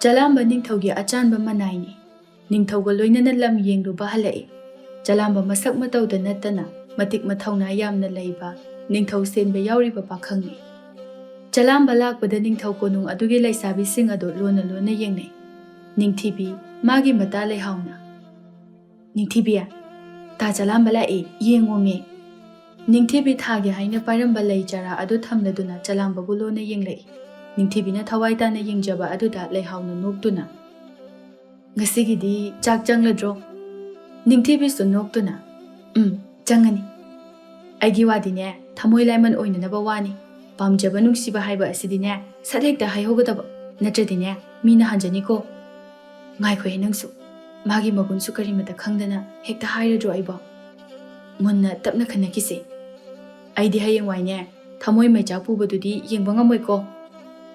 ꯆꯂꯥꯝꯕ ꯅꯤꯡꯊꯧꯒꯤ ꯑꯆꯥꯟꯕ ꯃꯅꯥꯏꯅꯤ ꯅꯤꯡꯊꯧꯒ ꯂꯣꯏꯅꯅ ꯂꯝ ꯌꯦꯡꯂꯨꯕ ꯍꯜꯂꯛꯏ ꯆꯂꯥꯝꯕ ꯃꯁꯛ ꯃꯇꯧꯗ ꯅꯠꯇꯅ ꯃꯇꯤꯛ ꯃꯊꯧꯅꯥ ꯌꯥꯝꯅ ꯂꯩꯕ ꯅꯤꯡꯊꯧ ꯁꯦꯟꯕ ꯌꯥꯎꯔꯤꯕ ꯄꯥꯈꯪꯅꯤ ꯆꯂꯥꯝꯕ ꯂꯥꯛꯄꯗ ꯅꯤꯡꯊꯧ ꯀꯣꯅꯨꯡ ꯑꯗꯨꯒꯤ ꯂꯩꯁꯥꯕꯤꯁꯤꯡ ꯑꯗꯨ ꯂꯣꯟꯅ ꯂꯣꯟꯅ ꯌꯦꯡꯅꯩ ꯅꯤꯡꯊꯤꯕꯤ ꯃꯥꯒꯤ ꯃꯇꯥ ꯂꯩꯍꯥꯎꯅ ꯅꯤꯡꯊꯤꯕꯤ ꯇꯥ ꯆꯂꯥꯝꯕ ꯂꯥꯛꯏ ꯌꯦꯡꯉꯣꯃꯤ ꯅꯤꯡꯊꯤꯕꯤ ꯊꯥꯒꯦ ꯍꯥꯏꯅ ꯄꯥꯏꯔꯝꯕ ꯂꯩ ꯆꯔꯥ ꯑꯗꯨ ꯊꯝꯂꯗꯨꯅ ꯆꯂꯥꯝꯕꯕꯨ ꯂꯣꯟꯅ ꯌꯦꯡꯂꯛꯏ ꯅꯤꯡꯊꯤꯕꯤꯅ ꯊꯋꯥꯏ ꯇꯥꯅ ꯌꯦꯡꯖꯕ ꯑꯗꯨꯗ ꯂꯩꯍꯥꯎꯅ ꯅꯣꯛꯇꯨꯅ ꯉꯁꯤꯒꯤꯗꯤ ꯆꯥꯛ ꯆꯪꯂꯗ꯭ꯔꯣ ꯅꯤꯡꯊꯤꯕꯤꯁꯨ ꯅꯣꯛꯇꯨꯅ ꯆꯪꯉꯅꯤ ꯑꯩꯒꯤ ꯋꯥꯗꯤꯅꯦ ꯊꯃꯣꯏ ꯂꯥꯏꯃꯟ ꯑꯣꯏꯅꯅꯕ ꯋꯥꯅꯤ ꯄꯥꯝꯖꯕ ꯅꯨꯡꯁꯤꯕ ꯍꯥꯏꯕ ꯑꯁꯤꯗꯤꯅꯦ ꯁꯠ ꯍꯦꯛꯇ ꯍꯥꯏꯍꯧꯒꯗꯕ ꯅꯠꯇ꯭ꯔꯗꯤꯅꯦ ꯃꯤꯅ ꯍꯟꯖꯅꯤꯀꯣ ꯉꯥꯏꯈꯣꯍꯦ ꯅꯪꯁꯨ ꯃꯥꯒꯤ ꯃꯒꯨꯟꯁꯨ ꯀꯔꯤꯃꯇ ꯈꯪꯗꯅ ꯍꯦꯛꯇ ꯍꯥꯏꯔꯗ꯭ꯔꯣ ꯑꯩꯕꯣ ꯃꯨꯟꯅ ꯇꯞꯅ ꯈꯟꯅꯈꯤꯁꯦ ꯑꯩꯗꯤ ꯍꯌꯦꯡꯋꯥꯏꯅꯦ ꯊꯃꯣꯏ ꯃꯩꯆꯥꯛ ꯄꯨꯕꯗꯨꯗꯤ ꯌꯦꯡꯕ ꯉꯝꯃꯣꯏꯀꯣ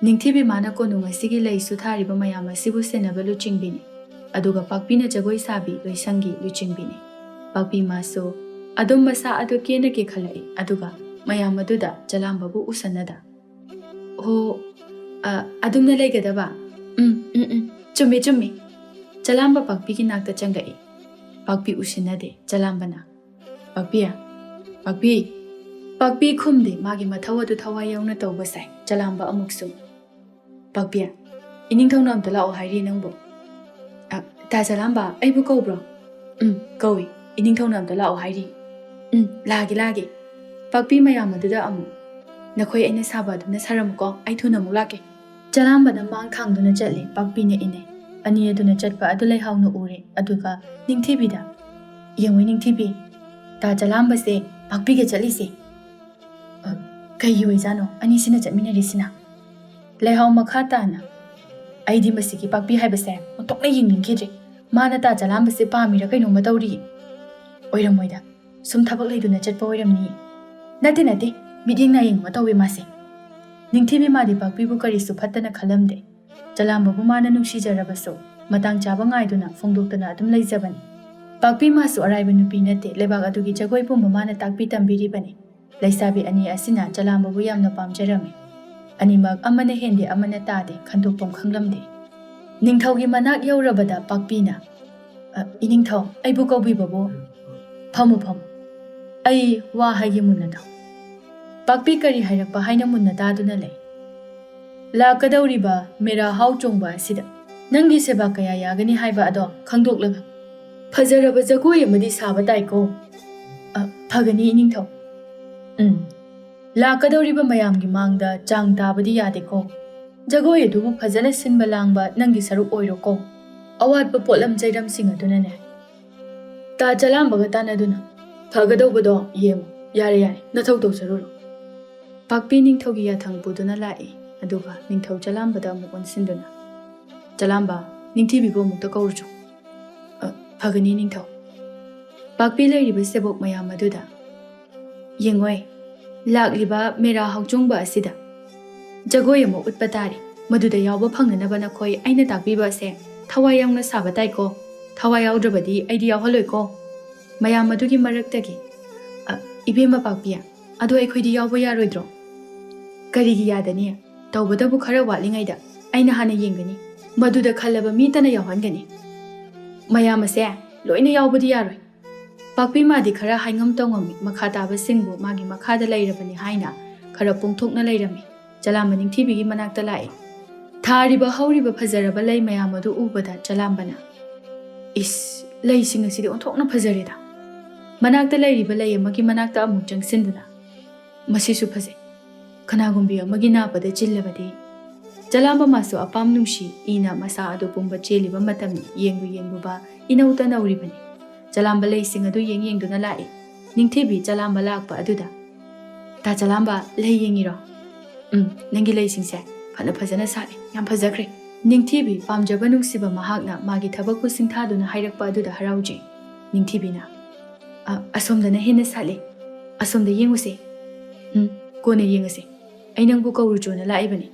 ꯅꯤꯡꯊꯤꯕꯤ ꯃꯥꯅ ꯀꯣꯅꯨꯡ ꯑꯁꯤꯒꯤ ꯂꯩꯁꯨ ꯊꯥꯔꯤꯕ ꯃꯌꯥꯝ ꯑꯁꯤꯕꯨ ꯁꯦꯟꯅꯕ ꯂꯨꯆꯤꯡꯕꯤꯅꯤ ꯑꯗꯨꯒ ꯄꯥꯛꯄꯤꯅ ꯖꯒꯣꯏ ꯁꯥꯕꯤ ꯂꯣꯏꯁꯪꯒꯤ ꯂꯨꯆꯤꯡꯕꯤꯅꯤ ꯄꯥꯛꯄꯤ ꯃꯥꯁꯨ ꯑꯗꯨꯝ ꯃꯁꯥ ꯑꯗꯨ ꯀꯦꯅꯒꯦ ꯈꯜꯂꯛꯏ ꯑꯗꯨꯒ ꯃꯌꯥꯝ ꯑꯗꯨꯗ ꯆꯂꯥꯝꯕꯕꯨ ꯎꯁꯟꯅꯗ ꯑꯣ ꯑꯗꯨꯝꯅ ꯂꯩꯒꯗꯕ ꯆꯨꯝꯃꯤ ꯆꯨꯝꯃꯤ ꯆꯂꯥꯝꯕ ꯄꯥꯛꯄꯤꯒꯤ ꯅꯥꯛꯇ ꯆꯪꯂꯛꯏ ꯄꯥꯛꯄꯤ ꯎꯁꯤꯟꯅꯗꯦ ꯆꯂꯥꯝꯕꯅ ꯄꯥꯛꯄꯤ ꯈꯨꯝꯗꯦ ꯃꯥꯒꯤ ꯃꯊꯧ ꯑꯗꯨ ꯊꯋꯥꯏ ꯌꯥꯎꯅ ꯇꯧꯕ ꯁꯥꯏ ꯆꯂꯥꯝꯕ ꯑꯃꯨꯛꯁꯨ ꯄꯥꯛꯄꯤ ꯏꯅꯤꯡꯊꯧꯅ ꯑꯝꯇ ꯂꯥꯛꯑꯣ ꯍꯥꯏꯔꯤ ꯅꯪꯕꯨ ꯇꯥ ꯆꯂꯥꯝꯕ ꯑꯩꯕꯨ ꯀꯧꯕ꯭ꯔꯣ ꯀꯧꯏ ꯏꯅꯤꯡꯊꯧꯅ ꯑꯝꯇ ꯂꯥꯛꯑꯣ ꯍꯥꯏꯔꯤ ꯂꯥꯛꯑꯒꯦ ꯄꯥꯛꯄꯤ ꯃꯌꯥꯝ ꯑꯗꯨꯗ ꯑꯃꯨꯛ ꯅꯈꯣꯏ ꯑꯩꯅ ꯁꯥꯕ ꯑꯗꯨꯝꯅ ꯁꯥꯔꯝꯃꯨꯀꯣ ꯑꯩ ꯊꯨꯅ ꯑꯃꯨꯛ ꯂꯥꯛꯀꯦ ꯆꯂꯥꯝꯕꯅ ꯃꯥꯡ ꯊꯥꯡꯗꯨꯅ ꯆꯠꯂꯤ ꯄꯥꯛꯄꯤꯅ ꯏꯟꯅꯩ ꯑꯅꯤ ꯑꯗꯨꯅ ꯆꯠꯄ ꯑꯗꯨ ꯂꯩꯍꯥꯎꯅ ꯎꯔꯦ ꯑꯗꯨꯒ ꯅꯤꯡꯊꯤꯕꯤꯗ ꯌꯦꯡꯉꯣꯏ ꯅꯤꯡꯊꯤꯕꯤ ꯇꯥ ꯆꯂꯥꯝꯕꯁꯦ ꯄꯥꯛꯄꯤꯒ ꯆꯠꯂꯤꯁꯦ ꯀꯩꯒꯤ ꯑꯣꯏꯖꯥꯠꯅꯣ ꯑꯅꯤꯁꯤꯅ ꯆꯠꯃꯤꯟꯅꯔꯤꯁꯤꯅ ꯂꯩꯍꯥꯎ ꯃꯈꯥ ꯇꯥꯅ ꯑꯩꯗꯤ ꯃꯁꯤꯒꯤ ꯄꯥꯛꯄꯤ ꯍꯥꯏꯕꯁꯦ ꯑꯣꯟꯊꯣꯛꯅ ꯌꯦꯡꯅꯤꯡꯈꯤꯗ꯭ꯔꯦ ꯃꯥꯅ ꯇꯥ ꯆꯂꯥꯝꯕꯁꯦ ꯄꯥꯝꯃꯤꯔ ꯀꯩꯅꯣꯝꯃ ꯇꯧꯔꯤ ꯑꯣꯏꯔꯝꯃꯣꯏꯗ ꯁꯨꯝ ꯊꯕꯛ ꯂꯩꯗꯨꯅ ꯆꯠꯄ ꯑꯣꯏꯔꯝꯅꯤ ꯅꯠꯇꯦ ꯃꯤꯠꯌꯦꯡ ꯅꯥꯌꯦꯡ ꯑꯃ ꯇꯧꯋꯦ ꯃꯥꯁꯦ ꯅꯤꯡꯊꯤꯕꯤ ꯃꯥꯗꯤ ꯄꯥꯛꯄꯤꯕꯨ ꯀꯔꯤꯁꯨ ꯐꯠꯇꯅ ꯈꯜꯂꯝꯗꯦ ꯆꯂꯥꯝꯕꯕꯨ ꯃꯥꯅ ꯅꯨꯡꯁꯤꯖꯔꯕꯁꯨ ꯃꯇꯥꯡ ꯆꯥꯕ ꯉꯥꯏꯗꯨꯅ ꯐꯣꯡꯗꯣꯛꯇꯨꯅ ꯑꯗꯨꯝ ꯂꯩꯖꯕꯅꯤ ꯄꯥꯛꯄꯤ ꯃꯥꯁꯨ ꯑꯔꯥꯏꯕ ꯅꯨꯄꯤ ꯅꯠꯇꯦ ꯂꯩꯕꯥꯛ ꯑꯗꯨꯒꯤ ꯖꯒꯣꯏ ꯄꯨꯝꯕ ꯃꯥꯅ ꯇꯥꯛꯄꯤ ꯇꯝꯕꯤꯔꯤꯕꯅꯤ ꯂꯩꯁꯥꯕꯤ ꯑꯅꯤ ꯑꯁꯤꯅ ꯆꯂꯥꯝꯕꯕꯨ ꯌꯥꯝꯅ ꯄꯥꯝꯖꯔꯝꯃꯤ ꯑꯅꯤꯃꯛ ꯑꯃꯅ ꯍꯦꯟꯗꯦ ꯑꯃꯅ ꯇꯥꯗꯦ ꯈꯟꯗꯣꯛꯐꯝ ꯈꯪꯂꯝꯗꯦ ꯅꯤꯡꯊꯧꯒꯤ ꯃꯅꯥꯛ ꯌꯧꯔꯕꯗ ꯄꯥꯛꯄꯤꯅ ꯏꯅꯤꯡꯊꯧ ꯑꯩꯕꯨ ꯀꯧꯕꯤꯕꯕꯨ ꯐꯝꯃꯨ ꯑꯩ ꯋꯥ ꯍꯥꯏꯒꯦ ꯃꯨꯟꯅ ꯇꯥꯎ ꯄꯥꯛꯄꯤ ꯀꯔꯤ ꯍꯥꯏꯔꯛꯄ ꯍꯥꯏꯅ ꯃꯨꯟꯅ ꯇꯥꯗꯨꯅ ꯂꯩ ꯂꯥꯛꯀꯗꯧꯔꯤꯕ ꯃꯦꯔꯥ ꯍꯥꯎ ꯆꯣꯡꯕ ꯑꯁꯤꯗ ꯅꯪꯒꯤ ꯁꯦꯕꯥ ꯀꯌꯥ ꯌꯥꯒꯅꯤ ꯍꯥꯏꯕ ꯑꯗꯣ ꯈꯪꯗꯣꯛꯂꯒ ꯐꯖꯔꯕ ꯖꯒꯣꯏ ꯑꯃꯗꯤ ꯁꯥꯕ ꯇꯥꯏꯀꯣ ꯐꯒꯅꯤ ꯏꯅꯤꯡꯊꯧ ꯂꯥꯛꯀꯗꯧꯔꯤꯕ ꯃꯌꯥꯝꯒꯤ ꯃꯥꯡꯗ ꯆꯥꯡ ꯇꯥꯕꯗꯤ ꯌꯥꯗꯦꯀꯣ ꯖꯒꯣꯏ ꯑꯗꯨꯕꯨ ꯐꯖꯅ ꯁꯤꯟꯕ ꯂꯥꯡꯕ ꯅꯪꯒꯤ ꯁꯔꯨꯛ ꯑꯣꯏꯔꯣꯀꯣ ꯑꯋꯥꯠꯄ ꯄꯣꯠꯂꯝ ꯆꯩꯔꯝꯁꯤꯡ ꯑꯗꯨꯅꯅꯦ ꯇꯥ ꯆꯂꯥꯝꯕꯒ ꯇꯥꯟꯅꯗꯨꯅ ꯐꯒꯗꯧꯕꯗꯣ ꯌꯦꯡꯉꯨ ꯌꯥꯔꯦ ꯅꯊꯧ ꯇꯧꯖꯔꯨꯔꯣ ꯄꯥꯛꯄꯤ ꯅꯤꯡꯊꯧꯒꯤ ꯌꯥꯊꯪ ꯄꯨꯗꯨꯅ ꯂꯥꯛꯏ ꯑꯗꯨꯒ ꯅꯤꯡꯊꯧ ꯆꯂꯥꯝꯕꯗ ꯑꯃꯨꯛ ꯑꯣꯟꯁꯤꯟꯗꯨꯅ ꯆꯂꯥꯝꯕ ꯅꯤꯡꯊꯤꯕꯤꯕꯨ ꯑꯃꯨꯛꯇ ꯀꯧꯔꯨꯆꯣ ꯐꯒꯅꯤ ꯅꯤꯡꯊꯧ ꯄꯥꯛꯄꯤ ꯂꯩꯔꯤꯕ ꯁꯦꯕꯣꯛ ꯃꯌꯥꯝ ꯑꯗꯨꯗ ꯌꯦꯡꯉꯣꯏ ꯂꯥꯛꯂꯤꯕ ꯃꯦꯔꯥ ꯍꯥꯎꯆꯣꯡꯕ ꯑꯁꯤꯗ ꯖꯒꯣꯏ ꯑꯃ ꯎꯠꯄ ꯇꯥꯔꯤ ꯃꯗꯨꯗ ꯌꯥꯎꯕ ꯐꯪꯅꯅꯕ ꯅꯈꯣꯏ ꯑꯩꯅ ꯇꯥꯛꯄꯤꯕ ꯑꯁꯦ ꯊꯋꯥꯏ ꯌꯥꯎꯅ ꯁꯥꯕ ꯇꯥꯏꯀꯣ ꯊꯋꯥꯏ ꯌꯥꯎꯗ꯭ꯔꯕꯗꯤ ꯑꯩꯗꯤ ꯌꯥꯎꯍꯜꯂꯣꯏꯀꯣ ꯃꯌꯥꯝ ꯑꯗꯨꯒꯤ ꯃꯔꯛꯇꯒꯤ ꯏꯕꯦꯝꯃ ꯄꯥꯛꯄꯤ ꯑꯗꯣ ꯑꯩꯈꯣꯏꯗꯤ ꯌꯥꯎꯕ ꯌꯥꯔꯣꯏꯗ꯭ꯔꯣ ꯀꯔꯤꯒꯤ ꯌꯥꯗꯅꯤ ꯇꯧꯕꯇꯕꯨ ꯈꯔ ꯋꯥꯠꯂꯤꯉꯩꯗ ꯑꯩꯅ ꯍꯥꯟꯅ ꯌꯦꯡꯒꯅꯤ ꯃꯗꯨꯗ ꯈꯜꯂꯕ ꯃꯤꯇꯅ ꯌꯥꯎꯍꯟꯒꯅꯤ ꯃꯌꯥꯝ ꯑꯁꯦ ꯂꯣꯏꯅ ꯌꯥꯎꯕꯗꯤ ꯌꯥꯔꯣꯏ ꯄꯥꯛꯄꯤ ꯃꯥꯗꯤ ꯈꯔ ꯍꯥꯏꯉꯝ ꯇꯧꯉꯝꯃꯤ ꯃꯈꯥ ꯇꯥꯕꯁꯤꯡꯕꯨ ꯃꯥꯒꯤ ꯃꯈꯥꯗ ꯂꯩꯔꯕꯅꯤ ꯍꯥꯏꯅ ꯈꯔ ꯄꯣꯡꯊꯣꯛꯅ ꯂꯩꯔꯝꯃꯤ ꯆꯂꯥꯝꯕ ꯅꯤꯡꯊꯤꯕꯤꯒꯤ ꯃꯅꯥꯛꯇ ꯂꯥꯛꯏ ꯊꯥꯔꯤꯕ ꯍꯧꯔꯤꯕ ꯐꯖꯔꯕ ꯂꯩ ꯃꯌꯥꯝ ꯑꯗꯨ ꯎꯕꯗ ꯆꯂꯥꯝꯕꯅ ꯏꯁ ꯂꯩꯁꯤꯡ ꯑꯁꯤꯗꯤ ꯑꯣꯟꯊꯣꯛꯅ ꯐꯖꯔꯦꯗ ꯃꯅꯥꯛꯇ ꯂꯩꯔꯤꯕ ꯂꯩ ꯑꯃꯒꯤ ꯃꯅꯥꯛꯇ ꯑꯃꯨꯛ ꯆꯪꯁꯤꯟꯗꯨꯅ ꯃꯁꯤꯁꯨ ꯐꯖꯩ ꯀꯅꯥꯒꯨꯝꯕꯤ ꯑꯃꯒꯤ ꯅꯥꯄꯗ ꯆꯤꯜꯂꯕꯗꯤ ꯆꯂꯥꯝꯕ ꯃꯥꯁꯨ ꯑꯄꯥꯝ ꯅꯨꯡꯁꯤ ꯏꯅ ꯃꯁꯥ ꯑꯗꯨ ꯄꯨꯝꯕ ꯆꯦꯜꯂꯤꯕ ꯃꯇꯝꯅꯤ ꯌꯦꯡꯂꯨꯕ ꯏꯅꯧ ꯇꯅꯧꯔꯤꯕꯅꯤ ꯆꯂꯥꯝꯕ ꯂꯩꯁꯤꯡ ꯑꯗꯨ ꯌꯦꯡꯗꯨꯅ ꯂꯥꯛꯏ ꯅꯤꯡꯊꯤꯕꯤ ꯆꯂꯥꯝꯕ ꯂꯥꯛꯄ ꯑꯗꯨꯗ ꯇꯥ ꯆꯂꯥꯝꯕ ꯂꯩ ꯌꯦꯡꯉꯤꯔꯣ ꯅꯪꯒꯤ ꯂꯩꯁꯤꯡꯁꯦ ꯐꯖꯅ ꯁꯥꯠꯂꯤ ꯌꯥꯝ ꯐꯖꯈ꯭ꯔꯦ ꯅꯤꯡꯊꯤꯕꯤ ꯄꯥꯝꯖꯕ ꯅꯨꯡꯁꯤꯕ ꯃꯍꯥꯛꯅ ꯃꯥꯒꯤ ꯊꯕꯛꯄꯨ ꯁꯤꯡꯊꯥꯗꯨꯅ ꯍꯥꯏꯔꯛꯄ ꯑꯗꯨꯗ ꯍꯔꯥꯎꯖꯩ ꯅꯤꯡꯊꯤꯕꯤꯅ ꯑꯁꯣꯝꯗꯅ ꯍꯦꯟꯅ ꯁꯥꯠꯂꯤ ꯑꯁꯣꯝꯗ ꯌꯦꯡꯉꯨꯁꯦ ꯀꯣꯟꯅ ꯌꯦꯡꯉꯁꯦ ꯑꯩ ꯅꯪꯕꯨ ꯀꯧꯔꯨꯆꯣꯅ ꯂꯥꯛꯏꯕꯅꯤ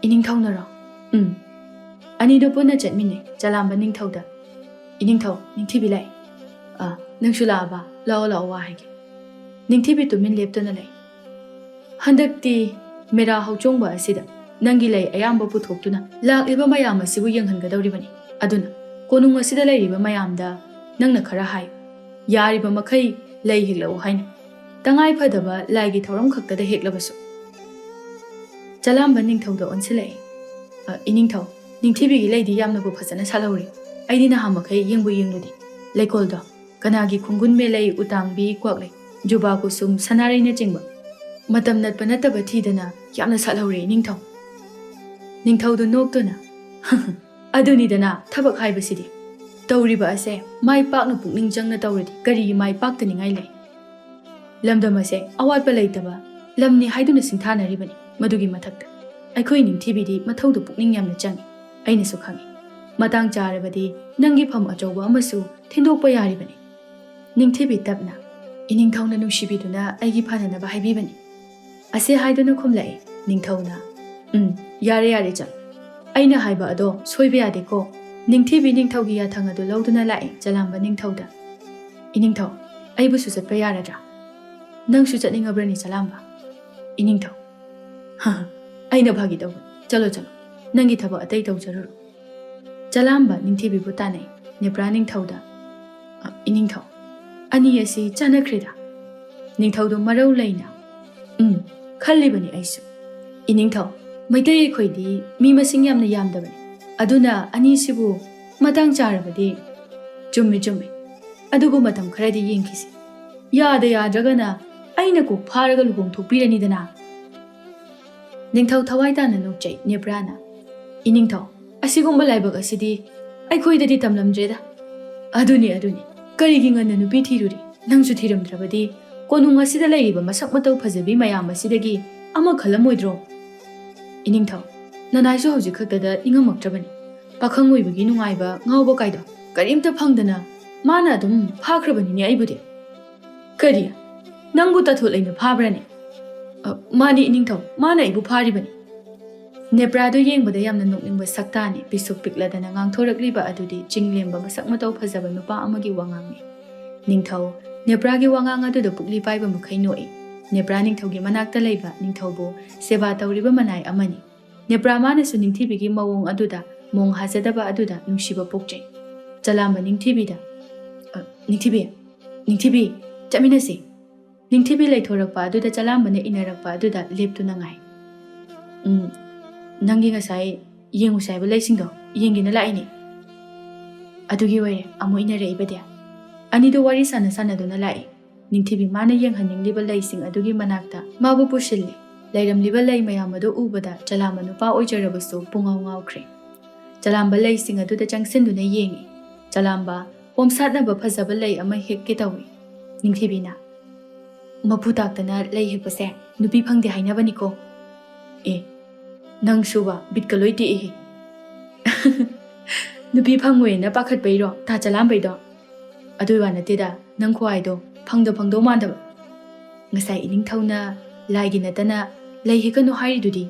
ꯏꯅꯤꯡꯊꯧꯅꯔꯣ ꯑꯅꯤꯗꯨ ꯄꯨꯟꯅ ꯆꯠꯃꯤꯟꯅꯩ ꯆꯂꯥꯝꯕ ꯅꯤꯡꯊꯧꯗ ꯏꯅꯤꯡꯊꯧ ꯅꯤꯡꯊꯤꯕꯤ ꯂꯥꯛꯏ ꯅꯪꯁꯨ ꯂꯥꯛꯑꯕ ꯂꯥꯛꯑꯣ ꯋꯥ ꯍꯥꯏꯒꯦ ꯅꯤꯡꯊꯤꯕꯤ ꯇꯨꯃꯤꯟ ꯂꯦꯞꯇꯨꯅ ꯂꯩ ꯍꯟꯗꯛꯇꯤ ꯃꯦꯔꯥ ꯍꯧꯆꯣꯡꯕ ꯑꯁꯤꯗ ꯅꯪꯒꯤ ꯂꯩ ꯑꯌꯥꯝꯕ ꯄꯨꯊꯣꯛꯇꯨꯅ ꯂꯥꯛꯂꯤꯕ ꯃꯌꯥꯝ ꯑꯁꯤꯕꯨ ꯌꯦꯡꯍꯟꯒꯗꯧꯔꯤꯕꯅꯤ ꯑꯗꯨꯅ ꯀꯣꯅꯨꯡ ꯑꯁꯤꯗ ꯂꯩꯔꯤꯕ ꯃꯌꯥꯝꯗ ꯅꯪꯅ ꯈꯔ ꯍꯥꯏꯌꯨ ꯌꯥꯔꯤꯕ ꯃꯈꯩ ꯂꯩ ꯍꯦꯛꯂꯛꯎ ꯍꯥꯏꯅ ꯇꯉꯥꯏ ꯐꯗꯕ ꯂꯥꯏꯒꯤ ꯊꯧꯔꯝ ꯈꯛꯇꯗ ꯍꯦꯛꯂꯕꯁꯨ ꯆꯂꯥꯝꯕ ꯅꯤꯡꯊꯧꯗ ꯑꯣꯟꯁꯤꯜꯂꯛꯏ ꯏꯅꯤꯡꯊꯧ ꯅꯤꯡꯊꯤꯕꯤꯒꯤ ꯂꯩꯗꯤ ꯌꯥꯝꯅꯕꯨ ꯐꯖꯅ ꯁꯥꯠꯍꯧꯔꯤ ꯑꯩꯗꯤ ꯅꯍꯥꯟ ꯃꯈꯩ ꯌꯦꯡꯕꯨ ꯌꯦꯡꯂꯨꯗꯦ ꯂꯩꯀꯣꯜꯗꯣ ꯀꯅꯥꯒꯤ ꯈꯨꯡꯒꯨꯟ ꯃꯦꯂꯩ ꯎꯇꯥꯡꯕꯤ ꯀ꯭ꯋꯥꯛꯂꯩ ꯖꯨꯕꯥ ꯀꯨꯁꯨꯝ ꯁꯅꯥꯔꯩꯅꯆꯤꯡꯕ ꯃꯇꯝ ꯅꯠꯄ ꯅꯠꯇꯕ ꯊꯤꯗꯅ ꯌꯥꯝꯅ ꯁꯥꯠꯍꯧꯔꯤ ꯅꯤꯡꯊꯧ ꯅꯤꯡꯊꯧꯗꯨ ꯅꯣꯛꯇꯨꯅ ꯑꯗꯨꯅꯤꯗꯅ ꯊꯕꯛ ꯍꯥꯏꯕꯁꯤꯗꯤ ꯇꯧꯔꯤꯕ ꯑꯁꯦ ꯃꯥꯏ ꯄꯥꯛꯅ ꯄꯨꯛꯅꯤꯡ ꯆꯪꯅ ꯇꯧꯔꯗꯤ ꯀꯔꯤꯒꯤ ꯃꯥꯏ ꯄꯥꯛꯇꯅꯤꯡꯉꯥꯏ ꯂꯩ ꯂꯝꯗꯝ ꯑꯁꯦ ꯑꯋꯥꯠꯄ ꯂꯩꯇꯕ ꯂꯝꯅꯤ ꯍꯥꯏꯗꯨꯅ ꯁꯤꯡꯊꯥꯅꯔꯤꯕꯅꯤ ꯃꯗꯨꯒꯤ ꯃꯊꯛꯇ ꯑꯩꯈꯣꯏ ꯅꯤꯡꯊꯤꯕꯤꯗꯤ ꯃꯊꯧꯗꯨ ꯄꯨꯛꯅꯤꯡ ꯌꯥꯝꯅ ꯆꯪꯏ ꯑꯩꯅꯁꯨ ꯈꯪꯏ ꯃꯇꯥꯡ ꯆꯥꯔꯕꯗꯤ ꯅꯪꯒꯤ ꯐꯝ ꯑꯆꯧꯕ ꯑꯃꯁꯨ ꯊꯤꯟꯗꯣꯛꯄ ꯌꯥꯔꯤꯕꯅꯤ ꯅꯤꯡꯊꯤꯕꯤ ꯇꯞꯅ ꯏꯅꯤꯡꯊꯧꯅ ꯅꯨꯡꯁꯤꯕꯤꯗꯨꯅ ꯑꯩꯒꯤ ꯐꯅꯅꯕ ꯍꯥꯏꯕꯤꯕꯅꯤ ꯑꯁꯤ ꯍꯥꯏꯗꯨꯅ ꯈꯨꯝꯂꯛꯏ ꯅꯤꯡꯊꯧꯅ ꯌꯥꯔꯦ ꯌꯥꯔꯦ ꯆꯠ ꯑꯩꯅ ꯍꯥꯏꯕ ꯑꯗꯣ ꯁꯣꯏꯕ ꯌꯥꯗꯦꯀꯣ ꯅꯤꯡꯊꯤꯕꯤ ꯅꯤꯡꯊꯧꯒꯤ ꯌꯥꯊꯪ ꯑꯗꯨ ꯂꯧꯗꯨꯅ ꯂꯥꯛꯏ ꯆꯂꯥꯝꯕ ꯅꯤꯡꯊꯧꯗ ꯏꯅꯤꯡꯊꯧ ꯑꯩꯕꯨꯁꯨ ꯆꯠꯄ ꯌꯥꯔꯗ꯭ꯔꯥ ꯅꯪꯁꯨ ꯆꯠꯅꯤꯡꯉꯕ꯭ꯔꯅꯤ ꯆꯂꯥꯝꯕ ꯏꯅꯤꯡꯊꯧ ꯑꯩꯅ ꯐꯥꯒꯤ ꯇꯧꯕ ꯆꯠꯂꯣ ꯆꯠꯂꯣ ꯅꯪꯒꯤ ꯊꯕꯛ ꯑꯇꯩ ꯇꯧꯖꯔꯨꯔꯣ ꯆꯂꯥꯝꯕ ꯅꯤꯡꯊꯤꯕꯤꯕꯨ ꯇꯥꯟꯅꯩ ꯅꯦꯄ꯭ꯔꯥ ꯅꯤꯡꯊꯧꯗ ꯏꯅꯤꯡꯊꯧ ꯑꯅꯤ ꯑꯁꯤ ꯆꯥꯟꯅꯈ꯭ꯔꯦꯗ ꯅꯤꯡꯊꯧꯗꯨ ꯃꯔꯧ ꯂꯩꯅ ꯈꯜꯂꯤꯕꯅꯤ ꯑꯩꯁꯨ ꯏꯅꯤꯡꯊꯧ ꯃꯩꯇꯩ ꯑꯩꯈꯣꯏꯗꯤ ꯃꯤ ꯃꯁꯤꯡ ꯌꯥꯝꯅ ꯌꯥꯝꯗꯕꯅꯤ ꯑꯗꯨꯅ ꯑꯅꯤꯁꯤꯕꯨ ꯃꯇꯥꯡ ꯆꯥꯔꯕꯗꯤ ꯆꯨꯝꯃꯤ ꯆꯨꯝꯃꯤ ꯑꯗꯨꯕꯨ ꯃꯇꯝ ꯈꯔꯗꯤ ꯌꯦꯡꯈꯤꯁꯤ ꯌꯥꯗ꯭ꯔꯒꯅ ꯑꯩꯅ ꯀꯣꯛ ꯐꯥꯔꯒ ꯂꯨꯍꯣꯡꯊꯣꯛꯄꯤꯔꯅꯤꯗꯅ ꯅꯤꯡꯊꯧ ꯊꯋꯥꯏ ꯇꯥꯅ ꯅꯣꯛꯆꯩ ꯅꯦꯄ꯭ꯔꯥꯅ ꯏꯅꯤꯡꯊꯧ ꯑꯁꯤꯒꯨꯝꯕ ꯂꯥꯏꯕꯛ ꯑꯁꯤꯗꯤ ꯑꯩꯈꯣꯏꯗꯗꯤ ꯇꯝꯂꯝꯗ꯭ꯔꯦꯗ ꯑꯗꯨꯅꯤ ꯀꯔꯤꯒꯤ ꯉꯟꯅ ꯅꯨꯄꯤ ꯊꯤꯔꯨꯔꯤ ꯅꯪꯁꯨ ꯊꯤꯔꯝꯗ꯭ꯔꯕꯗꯤ ꯀꯣꯅꯨꯡ ꯑꯁꯤꯗ ꯂꯩꯔꯤꯕ ꯃꯁꯛ ꯃꯇꯧ ꯐꯖꯕꯤ ꯃꯌꯥꯝ ꯑꯁꯤꯗꯒꯤ ꯑꯃ ꯈꯜꯂꯝꯃꯣꯏꯗ꯭ꯔꯣ ꯏꯅꯤꯡꯊꯧ ꯅꯅꯥꯏꯁꯨ ꯍꯧꯖꯤꯛ ꯈꯛꯇꯗ ꯏꯪꯉꯝꯃꯛꯇ꯭ꯔꯕꯅꯤ ꯄꯥꯈꯪ ꯑꯣꯏꯕꯒꯤ ꯅꯨꯡꯉꯥꯏꯕ ꯉꯥꯎꯕ ꯀꯥꯏꯗꯣ ꯀꯔꯤꯝꯇ ꯐꯪꯗꯅ ꯃꯥꯅ ꯑꯗꯨꯝ ꯐꯥꯈ꯭ꯔꯕꯅꯤꯅꯦ ꯑꯩꯕꯨꯗꯤ ꯀꯔꯤ ꯅꯪꯕꯨ ꯇꯥꯊꯣꯠ ꯂꯩꯅ ꯐꯥꯕ꯭ꯔꯅꯦ ꯃꯥꯅꯤ ꯏꯅꯤꯡꯊꯧ ꯃꯥꯅ ꯑꯩꯕꯨ ꯐꯥꯔꯤꯕꯅꯤ ꯅꯦꯄ꯭ꯔꯥꯗꯨ ꯌꯦꯡꯕꯗ ꯌꯥꯝꯅ ꯅꯣꯛꯅꯤꯡꯕ ꯁꯛꯇꯥꯅꯤ ꯄꯤꯛꯁꯨꯛ ꯄꯤꯛꯂꯗꯅ ꯉꯥꯡꯊꯣꯔꯛꯂꯤꯕ ꯑꯗꯨꯗꯤ ꯆꯤꯡꯂꯦꯝꯕ ꯃꯁꯛ ꯃꯇꯧ ꯐꯖꯕ ꯅꯨꯄꯥ ꯑꯃꯒꯤ ꯋꯥꯉꯥꯡꯅꯤ ꯅꯤꯡꯊꯧ ꯅꯦꯄ꯭ꯔꯥꯒꯤ ꯋꯥꯉꯥꯡ ꯑꯗꯨꯗ ꯄꯨꯛꯂꯤ ꯄꯥꯏꯕ ꯃꯈꯩ ꯅꯣꯛꯏ ꯅꯦꯄ꯭ꯔꯥ ꯅꯤꯡꯊꯧꯒꯤ ꯃꯅꯥꯛꯇ ꯂꯩꯕ ꯅꯤꯡꯊꯧꯕꯨ ꯁꯦꯕꯥ ꯇꯧꯔꯤꯕ ꯃꯅꯥꯏ ꯑꯃꯅꯤ ꯅꯦꯄ꯭ꯔꯥ ꯃꯥꯅꯁꯨ ꯅꯤꯡꯊꯤꯕꯤꯒꯤ ꯃꯑꯣꯡ ꯑꯗꯨꯗ ꯃꯣꯡ ꯍꯥꯖꯗꯕ ꯑꯗꯨꯗ ꯅꯨꯡꯁꯤꯕ ꯄꯣꯛꯆꯩ ꯆꯂꯥꯝꯕ ꯅꯤꯡꯊꯤꯕꯤꯗ ꯅꯤꯡꯊꯤꯕꯤ ꯆꯠꯃꯤꯟꯅꯁꯤ ꯅꯤꯡꯊꯤꯕꯤ ꯂꯩꯊꯣꯔꯛꯄ ꯑꯗꯨꯗ ꯆꯂꯥꯝꯕꯅ ꯏꯟꯅꯔꯛꯄ ꯑꯗꯨꯗ ꯂꯦꯞꯇꯨꯅ ꯉꯥꯏ ꯅꯪꯒꯤ ꯉꯁꯥꯏ ꯌꯦꯡꯉꯨꯁꯦ ꯍꯥꯏꯕ ꯂꯩꯁꯤꯡꯗꯣ ꯌꯦꯡꯒꯦꯅ ꯂꯥꯛꯏꯅꯦ ꯑꯗꯨꯒꯤ ꯑꯣꯏꯔꯦ ꯑꯃꯨꯛ ꯏꯟꯅꯔꯛꯏꯕꯗꯤ ꯑꯅꯤꯗꯣ ꯋꯥꯔꯤ ꯁꯥꯟꯅꯗꯨꯅ ꯂꯥꯛꯏ ꯅꯤꯡꯊꯤꯕꯤ ꯃꯥꯅ ꯌꯦꯡꯍꯟꯅꯤꯡꯂꯤꯕ ꯂꯩꯁꯤꯡ ꯑꯗꯨꯒꯤ ꯃꯅꯥꯛꯇ ꯃꯥꯕꯨ ꯄꯨꯁꯤꯜꯂꯤ ꯂꯩꯔꯝꯂꯤꯕ ꯂꯩ ꯃꯌꯥꯝ ꯑꯗꯨ ꯎꯕꯗ ꯆꯂꯥꯝꯕ ꯅꯨꯄꯥ ꯑꯣꯏꯖꯔꯕꯁꯨ ꯄꯨꯡꯉꯥꯎ ꯉꯥꯎꯈ꯭ꯔꯦ ꯆꯂꯥꯝꯕ ꯂꯩꯁꯤꯡ ꯑꯗꯨꯗ ꯆꯪꯁꯤꯟꯗꯨꯅ ꯌꯦꯡꯏ ꯆꯂꯥꯝꯕ ꯄꯣꯝꯁꯥꯠꯅꯕ ꯐꯖꯕ ꯂꯩ ꯑꯃ ꯍꯦꯛꯀꯦ ꯇꯧꯏ ꯅꯤꯡꯊꯤꯕꯤꯅ ꯃꯄꯨ ꯇꯥꯛꯇꯅ ꯂꯩ ꯍꯦꯛꯄꯁꯦ ꯅꯨꯄꯤ ꯐꯪꯗꯦ ꯍꯥꯏꯅꯕꯅꯤꯀೋ ꯅꯪ ꯁꯨꯕ ꯕꯤꯠꯀ ꯂꯣꯏ ꯇꯦꯛꯏꯍꯦ ꯅꯨꯄꯤ ꯐꯪꯉꯣꯏꯅ ꯄꯥꯈꯠꯄꯩꯔꯣ ꯇꯥ ꯆꯂꯥꯝꯕꯩꯗꯣ ꯑꯗꯨꯏ ꯋꯥ ꯅꯠꯇꯦꯗ ꯅꯪ ꯈ꯭ꯋꯥꯏꯗꯣ ꯐꯪꯗꯧ ꯃꯥꯟꯗꯕ ꯉꯁꯥꯏ ꯏꯅꯤꯡꯊꯧꯅ ꯂꯥꯏꯒꯤ ꯅꯠꯇꯅ ꯂꯩ ꯍꯦꯛꯀꯅꯨ ꯍꯥꯏꯔꯤꯗꯨꯗꯤ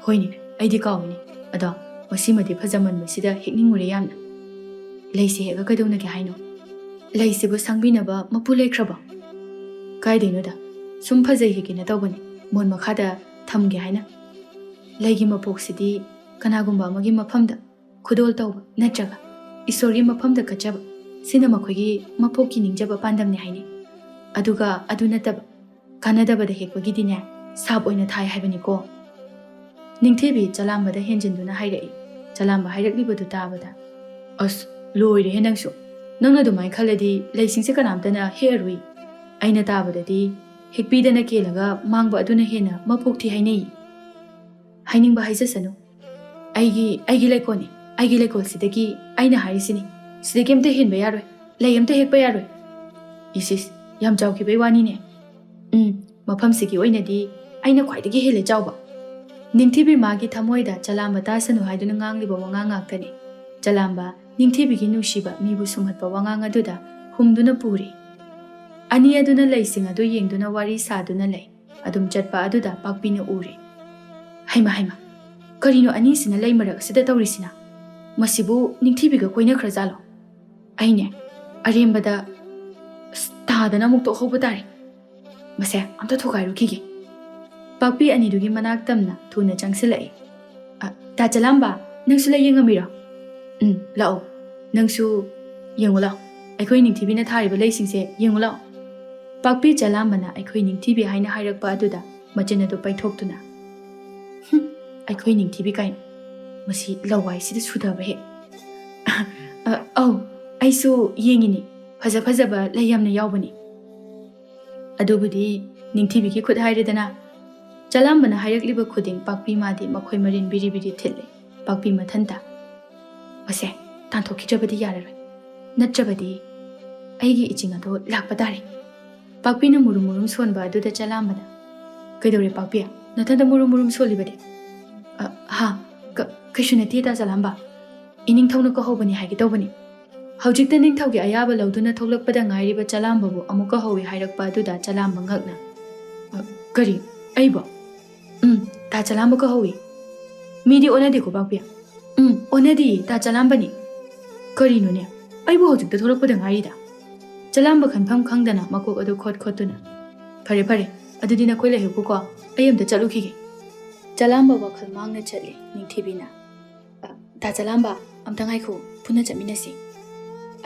ꯍꯣꯏꯅꯦ ꯑꯩꯗꯤ ꯀꯥꯎꯏꯅꯦ ꯑꯗꯣ ꯃꯁꯤꯃꯗꯤ ꯐꯖꯃꯟꯕꯁꯤꯗ ꯍꯦꯛꯅꯤꯡꯉꯨꯔꯦ ꯌꯥꯝꯅ ꯂꯩꯁꯤ ꯍꯦꯛꯒ ꯀꯩꯗꯧꯅꯒꯦ ꯍꯥꯏꯅꯣ ꯂꯩꯁꯤꯕꯨ ꯁꯪꯕꯤꯅꯕ ꯃꯄꯨ ꯂꯩꯈ꯭ꯔꯕꯣ ꯀꯥꯏꯗꯩꯅꯣꯗ ꯁꯨꯝ ꯐꯖꯩ ꯍꯦꯛꯀꯦꯅ ꯇꯧꯕꯅꯤ ꯃꯣꯟ ꯃꯈꯥꯗ ꯊꯝꯒꯦ ꯍꯥꯏꯅ ꯂꯩꯒꯤ ꯃꯄꯣꯛꯁꯤꯗꯤ ꯀꯅꯥꯒꯨꯝꯕ ꯑꯃꯒꯤ ꯃꯐꯝꯗ ꯈꯨꯗꯣꯜ ꯇꯧꯕ ꯅꯠꯇ꯭ꯔꯒ ꯏꯁꯣꯔꯒꯤ ꯃꯐꯝꯗ ꯀꯠꯆꯕ ꯁꯤꯅ ꯃꯈꯣꯏꯒꯤ ꯃꯄꯣꯛꯀꯤ ꯅꯤꯡꯖꯕ ꯄꯥꯟꯗꯝꯅꯤ ꯍꯥꯏꯅꯩ ꯑꯗꯨꯒ ꯑꯗꯨ ꯅꯠꯇꯕ ꯀꯥꯟꯅꯗꯕꯗ ꯍꯦꯛꯄꯒꯤꯗꯤꯅꯦ ꯁꯥꯞ ꯑꯣꯏꯅ ꯊꯥꯏ ꯍꯥꯏꯕꯅꯤꯀೋ ꯅꯤꯡꯊꯤꯕꯤ ꯆꯂꯥꯝꯕꯗ ꯍꯦꯟꯖꯤꯟꯗꯨꯅ ꯍꯥꯏꯔꯛꯏ ꯆꯂꯥꯝꯕ ꯍꯥꯏꯔꯛꯂꯤꯕꯗꯨ ꯇꯥꯕꯗ ꯑꯁ ꯂꯣꯏꯔꯦꯍꯦ ꯅꯪꯅ ꯑꯗꯨꯃꯥꯏꯅ ꯈꯜꯂꯗꯤ ꯂꯩꯁꯤꯡꯁꯦ ꯀꯅꯥꯝꯇꯅ ꯍꯦꯛꯑꯔꯨꯏ ꯑꯩꯅ ꯇꯥꯕꯗꯗꯤ ꯍꯦꯛꯄꯤꯗꯅ ꯀꯦꯜꯂꯒ ꯃꯥꯡꯕ ꯑꯗꯨꯅ ꯍꯦꯟꯅ ꯃꯄꯣꯛꯊꯤ ꯍꯥꯏꯅꯩ ꯍꯥꯏꯅꯤꯡꯕ ꯍꯥꯏꯖꯁꯅꯨ ꯑꯩꯒꯤ ꯂꯩꯀꯣꯜꯅꯤ ꯑꯩꯒꯤ ꯂꯩꯀꯣꯜꯁꯤꯗꯒꯤ ꯑꯩꯅ ꯍꯥꯏꯔꯤꯁꯤꯅꯤ ꯁꯤꯗꯒꯤ ꯑꯝꯇ ꯍꯦꯟꯕ ꯌꯥꯔꯣꯏ ꯂꯩ ꯑꯝꯇ ꯍꯦꯛꯄ ꯌꯥꯔꯣꯏ ꯏꯁ ꯌꯥꯝ ꯆꯥꯎꯈꯤꯕꯩ ꯋꯥꯅꯤꯅꯦ ꯃꯐꯝꯁꯤꯒꯤ ꯑꯣꯏꯅꯗꯤ ꯑꯩꯅ ꯈ꯭ꯋꯥꯏꯗꯒꯤ ꯍꯦꯜꯂꯦ ꯆꯥꯎꯕ ꯅꯤꯡꯊꯤꯕꯤ ꯃꯥꯒꯤ ꯊꯃꯣꯏꯗ ꯆꯂꯥꯝꯕ ꯇꯥꯁꯅꯨ ꯍꯥꯏꯗꯨꯅ ꯉꯥꯡꯂꯤꯕ ꯋꯥꯉꯥꯡ ꯉꯥꯛꯇꯅꯤ ꯆꯂꯥꯝꯕ ꯅꯤꯡꯊꯤꯕꯤꯒꯤ ꯅꯨꯡꯁꯤꯕ ꯃꯤꯕꯨ ꯁꯨꯝꯍꯠꯄ ꯋꯥꯉꯥꯡ ꯑꯗꯨꯗ ꯍꯨꯝꯗꯨꯅ ꯄꯨꯔꯤ ꯑꯅꯤ ꯑꯗꯨꯅ ꯂꯩꯁꯤꯡ ꯑꯗꯨ ꯌꯦꯡꯗꯨꯅ ꯋꯥꯔꯤ ꯁꯥꯗꯨꯅ ꯂꯩ ꯑꯗꯨꯝ ꯆꯠꯄ ꯑꯗꯨꯗ ꯄꯥꯛꯄꯤꯅ ꯎꯔꯤ ꯍꯩꯃ ꯀꯔꯤꯅꯣ ꯑꯅꯤꯁꯤꯅ ꯂꯩ ꯃꯔꯛ ꯑꯁꯤꯗ ꯇꯧꯔꯤꯁꯤꯅ ꯃꯁꯤꯕꯨ ꯅꯤꯡꯊꯤꯕꯤꯒ ꯀꯣꯏꯅꯈ꯭ꯔꯖꯥꯠꯂꯣ ꯑꯩꯅꯦ ꯑꯔꯦꯝꯕꯗ ꯇꯥꯗꯅ ꯑꯃꯨꯛ ꯇꯣꯛꯍꯧꯕ ꯇꯥꯔꯦ ꯃꯁꯦ ꯑꯝꯇ ꯊꯨꯒꯥꯏꯔꯨꯈꯤꯒꯦ ꯄꯥꯛꯄꯤ ꯑꯅꯤꯗꯨꯒꯤ ꯃꯅꯥꯛ ꯇꯝꯅ ꯊꯨꯅ ꯆꯪꯁꯤꯜꯂꯛꯏ ꯇꯥ ꯆꯂꯥꯝꯕ ꯅꯪꯁꯨ ꯂꯩ ꯌꯦꯡꯉꯝꯃꯤꯔꯣ? ꯂꯥꯛꯑꯣ ꯅꯪꯁꯨ ꯌꯦꯡꯉꯨ ꯂꯥꯛꯑꯣ ꯑꯩꯈꯣꯏ ꯅꯤꯡꯊꯤꯕꯤꯅ ꯊꯥꯔꯤꯕ ꯂꯩꯁꯤꯡꯁꯦ ꯌꯦꯡꯉꯨ ꯂꯥꯛꯑꯣ ꯄꯥꯛꯄꯤ ꯆꯂꯥꯝꯕꯅ ꯑꯩꯈꯣꯏ ꯅꯤꯡꯊꯤꯕꯤ ꯍꯥꯏꯅ ꯍꯥꯏꯔꯛꯄ ꯑꯗꯨꯗ ꯃꯆꯤꯟ ꯑꯗꯨ ꯄꯩꯊꯣꯛꯇꯨꯅ ꯑꯩꯈꯣꯏ ꯅꯤꯡꯊꯤꯕꯤ ꯀꯥꯏꯅ ꯃꯁꯤ ꯂꯋꯥꯏꯁꯤꯗ ꯁꯨꯗꯕ ꯍꯦꯛ ꯑꯧ ꯑꯩꯁꯨ ꯌꯦꯡꯉꯤꯅꯤ ꯐꯖ ꯐꯖꯕ ꯂꯩ ꯌꯥꯝꯅ ꯌꯥꯎꯕꯅꯤ ꯑꯗꯨꯕꯨꯗꯤ ꯅꯤꯡꯊꯤꯕꯤꯒꯤ ꯈꯨꯠ ꯍꯥꯏꯔꯦꯗꯅ ꯆꯂꯥꯝꯕꯅ ꯍꯥꯏꯔꯛꯂꯤꯕ ꯈꯨꯗꯤꯡ ꯄꯥꯛꯄꯤ ꯃꯥꯗꯤ ꯃꯈꯣꯏ ꯃꯔꯤꯟ ꯕꯤꯔꯤ ꯕꯤꯔꯤ ꯊꯤꯠꯂꯦ ꯄꯥꯛꯄꯤ ꯃꯊꯟꯇ ꯃꯁꯦ ꯇꯥꯟꯊꯣꯛꯈꯤꯗ꯭ꯔꯕꯗꯤ ꯌꯥꯔꯔꯣꯏ ꯅꯠꯇ꯭ꯔꯕꯗꯤ ꯑꯩꯒꯤ ꯏꯆꯤꯡ ꯑꯗꯣ ꯂꯥꯛꯄ ꯇꯥꯔꯦ ꯄꯥꯛꯄꯤꯅ ꯃꯨꯔꯨꯝ ꯃꯨꯔꯨꯝ ꯁꯣꯟꯕ ꯑꯗꯨꯗ ꯆꯂꯥꯝꯕꯅ ꯀꯩꯗꯧꯔꯦ ꯄꯥꯛꯄꯤ ꯅꯊꯟꯇ ꯃꯨꯔꯨꯝ ꯃꯨꯔꯨꯝ ꯁꯣꯜꯂꯤꯕꯗꯤ ꯀꯩꯁꯨ ꯅꯠꯇꯦ ꯇꯥ ꯆꯂꯥꯝꯕ ꯏꯅꯤꯡꯊꯧꯅ ꯀꯧꯍꯧꯕꯅꯤ ꯍꯥꯏꯒꯦ ꯇꯧꯕꯅꯤ ꯍꯧꯖꯤꯛꯇ ꯅꯤꯡꯊꯧꯒꯤ ꯑꯌꯥꯕ ꯂꯧꯗꯨꯅ ꯊꯣꯛꯂꯛꯄꯗ ꯉꯥꯏꯔꯤꯕ ꯆꯂꯥꯝꯕꯕꯨ ꯑꯃꯨꯛ ꯀꯧꯍꯧꯏ ꯍꯥꯏꯔꯛꯄ ꯑꯗꯨꯗ ꯆꯂꯥꯝꯕ ꯉꯛꯅ ꯀꯔꯤ ꯑꯩꯕꯣ ꯇꯥ ꯆꯂꯥꯝꯕ ꯀꯧꯍꯧꯏ ꯃꯤꯗꯤ ꯑꯣꯟꯅꯗꯦꯀꯣ ꯄꯥꯛꯄꯤ ꯑꯣꯟꯅꯗꯤꯌꯦ ꯇꯥ ꯆꯂꯥꯝꯕꯅꯤ ꯀꯔꯤꯅꯣꯅꯦ ꯑꯩꯕꯨ ꯍꯧꯖꯤꯛꯇ ꯊꯣꯛꯂꯛꯄꯗ ꯉꯥꯏꯔꯤꯗ ꯆꯂꯥꯝꯕ ꯈꯟꯐꯝ ꯈꯪꯗꯅ ꯃꯀꯣꯛ ꯑꯗꯨ ꯈꯣꯠꯇꯨꯅ ꯐꯔꯦ ꯐꯔꯦ ꯑꯗꯨꯗꯤ ꯅꯈꯣꯏ ꯂꯩꯍꯧꯀꯣ ꯑꯩ ꯑꯝꯇ ꯆꯠꯂꯨꯈꯤꯒꯦ ꯆꯂꯥꯝꯕ ꯋꯥꯈꯜ ꯃꯥꯡꯅ ꯆꯠꯂꯤ ꯅꯤꯡꯊꯤꯕꯤꯅ ꯇꯥ ꯆꯂꯥꯝꯕ ꯑꯝꯇ ꯉꯥꯏꯈꯣ ꯄꯨꯟꯅ ꯆꯠꯃꯤꯟꯅꯁꯤ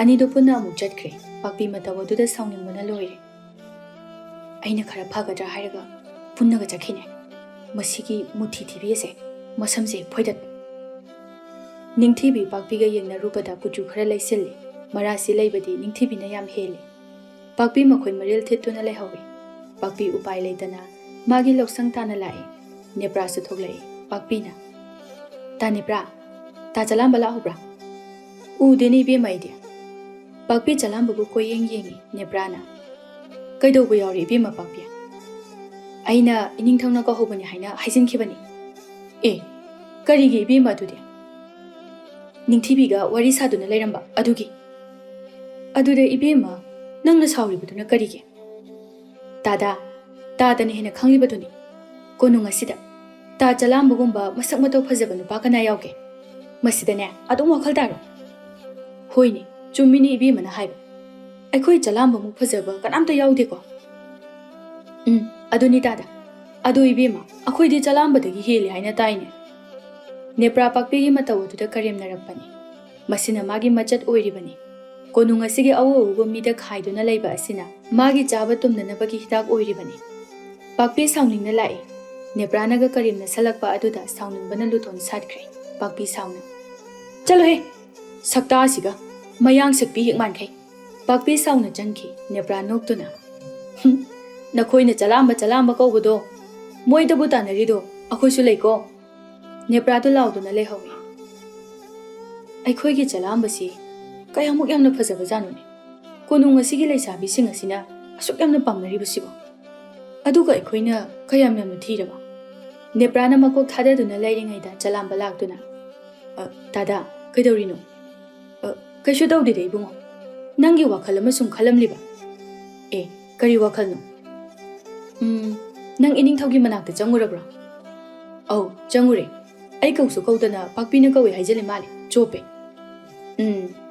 ꯑꯅꯤꯗꯣ ꯄꯨꯟꯅ ꯑꯃꯨꯛ ꯆꯠꯈ꯭ꯔꯦ ꯄꯥꯛꯄꯤ ꯃꯇꯧ ꯑꯗꯨꯗ ꯁꯥꯎꯅꯤꯡꯕꯅ ꯂꯣꯏꯔꯦ ꯑꯩꯅ ꯈꯔ ꯐꯒꯗ꯭ꯔꯥ ꯍꯥꯏꯔꯒ ꯄꯨꯟꯅꯒ ꯆꯠꯈꯤꯅꯦ ꯃꯁꯤꯒꯤ ꯃꯨꯊꯤ ꯊꯤꯕꯤ ꯑꯁꯦ ꯃꯁꯝꯁꯦ ꯐꯣꯏꯗꯠꯄ ꯅꯤꯡꯊꯤꯕꯤ ꯄꯥꯛꯄꯤꯒ ꯌꯦꯡꯅꯔꯨꯕꯗ ꯀꯨꯆꯨ ꯈꯔ ꯂꯩꯁꯤꯜꯂꯤ ꯃꯔꯥꯁꯤ ꯂꯩꯕꯗꯤ ꯅꯤꯡꯊꯤꯕꯤꯅ ꯌꯥꯝ ꯍꯦꯜꯂꯤ ꯄꯥꯛꯄꯤ ꯃꯈꯣꯏ ꯃꯔꯤꯜ ꯊꯤꯠꯇꯨꯅ ꯂꯩꯍꯧꯏ ꯄꯥꯛꯄꯤ ꯎꯄꯥꯏ ꯂꯩꯇꯅ ꯃꯥꯒꯤ ꯂꯧꯁꯪ ꯇꯥꯅ ꯂꯥꯛꯏ ꯅꯦꯄ꯭ꯔꯥꯁꯨ ꯊꯣꯛꯂꯛꯏ ꯄꯥꯛꯄꯤꯅ ꯇꯥ ꯅꯦꯄ꯭ꯔꯥ ꯇꯥ ꯆꯂꯥꯝꯕ ꯂꯥꯛꯍꯧꯕ꯭ꯔꯥ ꯎꯗꯦꯅꯦ ꯏꯕꯦꯝꯃ ꯑꯩꯗꯤ ꯄꯥꯛꯄꯤ ꯆꯂꯥꯝꯕꯕꯨ ꯀꯣꯏꯌꯦꯡ ꯌꯦꯡꯉꯤ ꯅꯦꯄ꯭ꯔꯥꯅ ꯀꯩꯗꯧꯕ ꯌꯥꯎꯔꯤ ꯏꯕꯦꯝꯃ ꯄꯥꯛꯄꯤ ꯑꯩꯅ ꯏꯅꯤꯡꯊꯧꯅ ꯀꯧꯍꯧꯕꯅꯤ ꯍꯥꯏꯅ ꯍꯥꯏꯖꯤꯟꯈꯤꯕꯅꯤ ꯑꯦ ꯀꯔꯤꯒꯤ ꯏꯕꯦꯝꯃ ꯑꯗꯨꯗꯤ ꯅꯤꯡꯊꯤꯕꯤꯒ ꯋꯥꯔꯤ ꯁꯥꯗꯨꯅ ꯂꯩꯔꯝꯕ ꯑꯗꯨꯗ ꯏꯕꯦꯝꯃ ꯅꯪꯅ ꯁꯥꯎꯔꯤꯕꯗꯨꯅ ꯀꯔꯤꯒꯤ ꯇꯥꯗꯅ ꯍꯦꯟꯅ ꯈꯪꯂꯤꯕꯗꯨꯅꯤ ꯀꯣꯅꯨꯡ ꯑꯁꯤꯗ ꯇꯥ ꯆꯂꯥꯝꯕꯒꯨꯝꯕ ꯃꯁꯛ ꯃꯇꯧ ꯐꯖꯕ ꯅꯨꯄꯥ ꯀꯅꯥ ꯌꯥꯎꯒꯦ ꯃꯁꯤꯗꯅꯦ ꯑꯗꯨꯝ ꯋꯥꯈꯜ ꯇꯥꯔꯣ ꯍꯣꯏꯅꯦ ꯆꯨꯝꯃꯤꯅꯤ ꯏꯕꯦꯝꯃꯅ ꯍꯥꯏꯕ ꯑꯩꯈꯣꯏ ꯆꯂꯥꯝꯕꯃꯨꯛ ꯐꯖꯕ ꯀꯅꯥꯝꯇ ꯌꯥꯎꯗꯦꯀꯣ ꯑꯗꯨꯅꯤ ꯇꯥꯗ ꯑꯗꯨ ꯏꯕꯦꯝꯃ ꯑꯩꯈꯣꯏꯗꯤ ꯆꯂꯥꯝꯕꯗꯒꯤ ꯍꯦꯜꯂꯤ ꯍꯥꯏꯅ ꯇꯥꯏꯅꯦ ꯅꯦꯄ꯭ꯔꯥ ꯄꯥꯛꯄꯤꯒꯤ ꯃꯇꯧ ꯑꯗꯨꯗ ꯀꯔꯦꯝꯅꯔꯛꯄꯅꯤ ꯃꯁꯤꯅ ꯃꯥꯒꯤ ꯃꯆꯠ ꯑꯣꯏꯔꯤꯕꯅꯤ ꯀꯣꯅꯨꯡ ꯑꯁꯤꯒꯤ ꯑꯎ ꯑꯎꯕ ꯃꯤꯗ ꯈꯥꯏꯗꯨꯅ ꯂꯩꯕ ꯑꯁꯤꯅ ꯃꯥꯒꯤ ꯆꯥꯕ ꯇꯨꯝꯅꯅꯕꯒꯤ ꯍꯤꯗꯥꯛ ꯑꯣꯏꯔꯤꯕꯅꯤ ꯄꯥꯛꯄꯤ ꯁꯥꯎꯅꯤꯡꯅ ꯂꯥꯛꯏ ꯅꯦꯄ꯭ꯔꯥꯅꯒ ꯀꯔꯦꯝꯅ ꯁꯜꯂꯛꯄ ꯑꯗꯨꯗ ꯁꯥꯎꯅꯤꯡꯕꯅ ꯂꯨꯇꯣꯟ ꯁꯥꯠꯈ꯭ꯔꯦ ꯄꯥꯛꯄꯤ ꯁꯥꯎꯅ ꯆꯠꯂꯣꯍꯦ ꯁꯛꯇꯥꯁꯤꯒ ꯃꯌꯥꯡ ꯁꯛꯄꯤ ꯍꯦꯛ ꯃꯥꯟꯈꯩ ꯄꯥꯛꯄꯤ ꯁꯥꯎꯅ ꯆꯪꯈꯤ ꯅꯦꯄ꯭ꯔꯥ ꯅꯣꯛꯇꯨꯅ ꯅꯈꯣꯏꯅ ꯆꯂꯥꯝꯕ ꯀꯧꯕꯗꯣ ꯃꯣꯏꯗꯕꯨ ꯇꯥꯟꯅꯔꯤꯗꯣ ꯑꯩꯈꯣꯏꯁꯨ ꯂꯩꯀꯣ ꯅꯦꯄ꯭ꯔꯥꯗꯨ ꯂꯥꯎꯗꯨꯅ ꯂꯩꯍꯧꯏ ꯑꯩꯈꯣꯏꯒꯤ ꯆꯂꯥꯝꯕꯁꯤ ꯀꯌꯥꯃꯨꯛ ꯌꯥꯝꯅ ꯐꯖꯕꯖꯥꯠꯅꯣꯅꯦ ꯀꯣꯅꯨꯡ ꯑꯁꯤꯒꯤ ꯂꯩꯁꯥꯕꯤꯁꯤꯡ ꯑꯁꯤꯅ ꯑꯁꯨꯛ ꯌꯥꯝꯅ ꯄꯥꯝꯅꯔꯤꯕꯁꯤꯕꯣ ꯑꯗꯨꯒ ꯑꯩꯈꯣꯏꯅ ꯀꯌꯥꯝ ꯌꯥꯝꯅ ꯊꯤꯔꯕ ꯅꯦꯄ꯭ꯔꯥꯅ ꯃꯀꯣꯛ ꯊꯥꯗꯗꯨꯅ ꯂꯩꯔꯤꯉꯩꯗ ꯆꯂꯥꯝꯕ ꯂꯥꯛꯇꯨꯅ ꯇꯥꯗꯥ ꯀꯩꯗꯧꯔꯤꯅꯣ ꯀꯩꯁꯨ ꯇꯧꯗꯦꯗ ꯏꯕꯨꯡꯉꯣ ꯅꯪꯒꯤ ꯋꯥꯈꯜ ꯑꯃ ꯁꯨꯝ ꯈꯜꯂꯝꯂꯤꯕ ꯑꯦ ꯀꯔꯤ ꯋꯥꯈꯜꯅꯣ ꯅꯪ ꯏꯅꯤꯡꯊꯧꯒꯤ ꯃꯅꯥꯛꯇ ꯆꯪꯉꯨꯔꯕ꯭ꯔꯣ ꯑꯧ ꯆꯪꯉꯨꯔꯦ ꯑꯩ ꯀꯧꯁꯨ ꯀꯧꯗꯅ ꯄꯥꯛꯄꯤꯅ ꯀꯧꯋꯦ ꯍꯥꯏꯖꯤꯜꯂꯤ ꯃꯥꯜꯂꯦ ꯆꯣꯞꯄꯦ